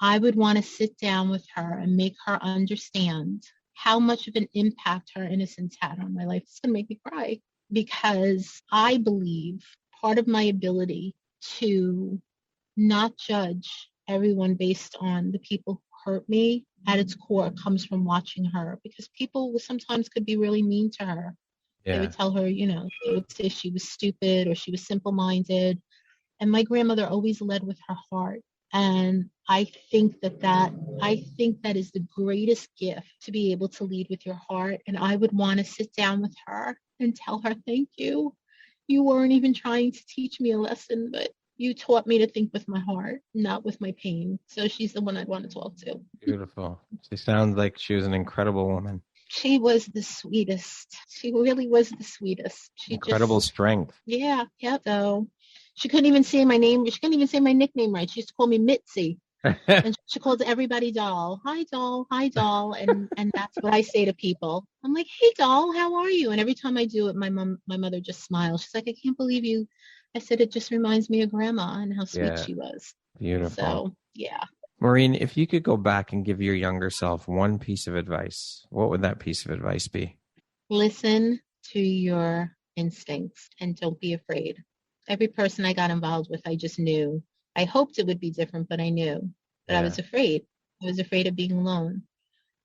I would want to sit down with her and make her understand how much of an impact her innocence had on my life. It's going to make me cry, because I believe part of my ability to not judge everyone based on the people who hurt me at its core comes from watching her, because people sometimes could be really mean to her. Yeah. They would tell her, they would say she was stupid or she was simple-minded. And my grandmother always led with her heart. And I think that is the greatest gift, to be able to lead with your heart. And I would want to sit down with her and tell her, thank you. You weren't even trying to teach me a lesson, but you taught me to think with my heart, not with my pain. So she's the one I'd want to talk to. Beautiful. She sounds like she was an incredible woman. She was the sweetest. She really was the sweetest. Incredible strength. Yeah. So she couldn't even say my name. She couldn't even say my nickname right. She used to call me Mitzi. And she called everybody Doll. Hi, Doll. Hi, Doll. And that's what I say to people. I'm like, hey, Doll, how are you? And every time I do it, my mother just smiles. She's like, I can't believe you. I said, it just reminds me of Grandma and how sweet she was. Beautiful. So, yeah. Maureen, if you could go back and give your younger self one piece of advice, what would that piece of advice be? Listen to your instincts and don't be afraid. Every person I got involved with, I just knew. I hoped it would be different, but I knew. But I was afraid. I was afraid of being alone.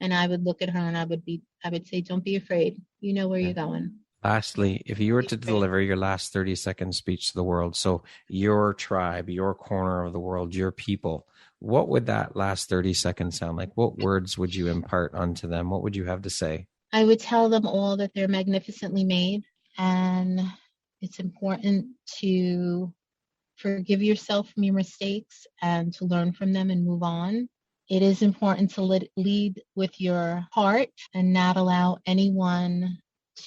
And I would look at her and I would say, don't be afraid. You know where you're going. Lastly, if you were to deliver your last 30-second speech to the world, so your tribe, your corner of the world, your people, what would that last 30 seconds sound like? What words would you impart onto them? What would you have to say? I would tell them all that they're magnificently made, and it's important to forgive yourself from your mistakes and to learn from them and move on. It is important to lead with your heart and not allow anyone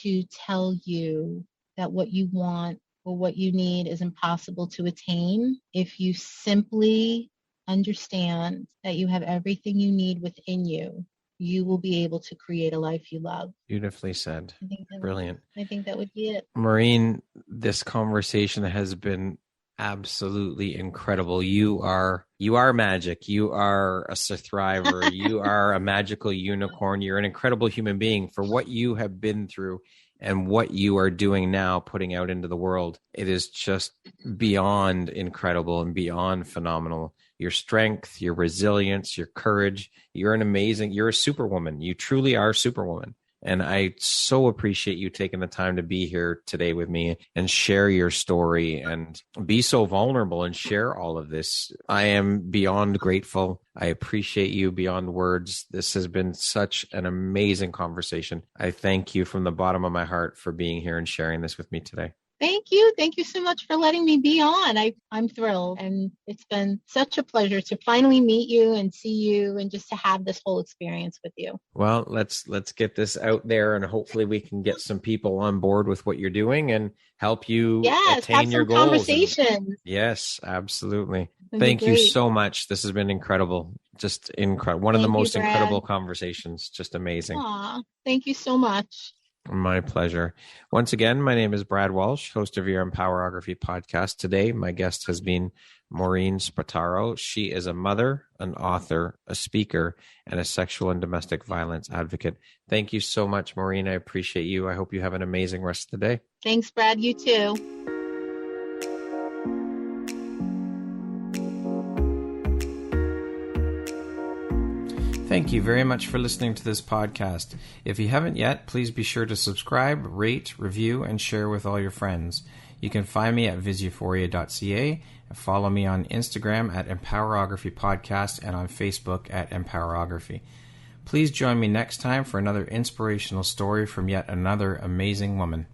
to tell you that what you want or what you need is impossible to attain. If you simply understand that you have everything you need within you, you will be able to create a life you love. Beautifully said. Brilliant. I think that would be it. Maureen, this conversation has been Absolutely incredible. You are magic. You are a surthriver. You are a magical unicorn. You're an incredible human being for what you have been through and what you are doing now, putting out into the world. It is just beyond incredible and beyond phenomenal. Your strength, your resilience, your courage. You're a superwoman. You truly are a superwoman. And I so appreciate you taking the time to be here today with me and share your story and be so vulnerable and share all of this. I am beyond grateful. I appreciate you beyond words. This has been such an amazing conversation. I thank you from the bottom of my heart for being here and sharing this with me today. Thank you. Thank you so much for letting me be on. I'm thrilled. And it's been such a pleasure to finally meet you and see you and just to have this whole experience with you. Well, let's get this out there, and hopefully we can get some people on board with what you're doing and help you attain your goals. Conversations. Yes, absolutely. Thank you so much. This has been incredible. Just incredible. One of the most incredible conversations. Just amazing. Aw, thank you so much. My pleasure. Once again, my name is Brad Walsh, host of your Empowerography Podcast. Today, my guest has been Maureen Spataro. She is a mother, an author, a speaker, and a sexual and domestic violence advocate. Thank you so much, Maureen. I appreciate you. I hope you have an amazing rest of the day. Thanks, Brad. You too. Thank you very much for listening to this podcast. If you haven't yet, please be sure to subscribe, rate, review, and share with all your friends. You can find me at viseuphoria.ca and follow me on Instagram at Empowerography Podcast and on Facebook at Empowerography. Please join me next time for another inspirational story from yet another amazing woman.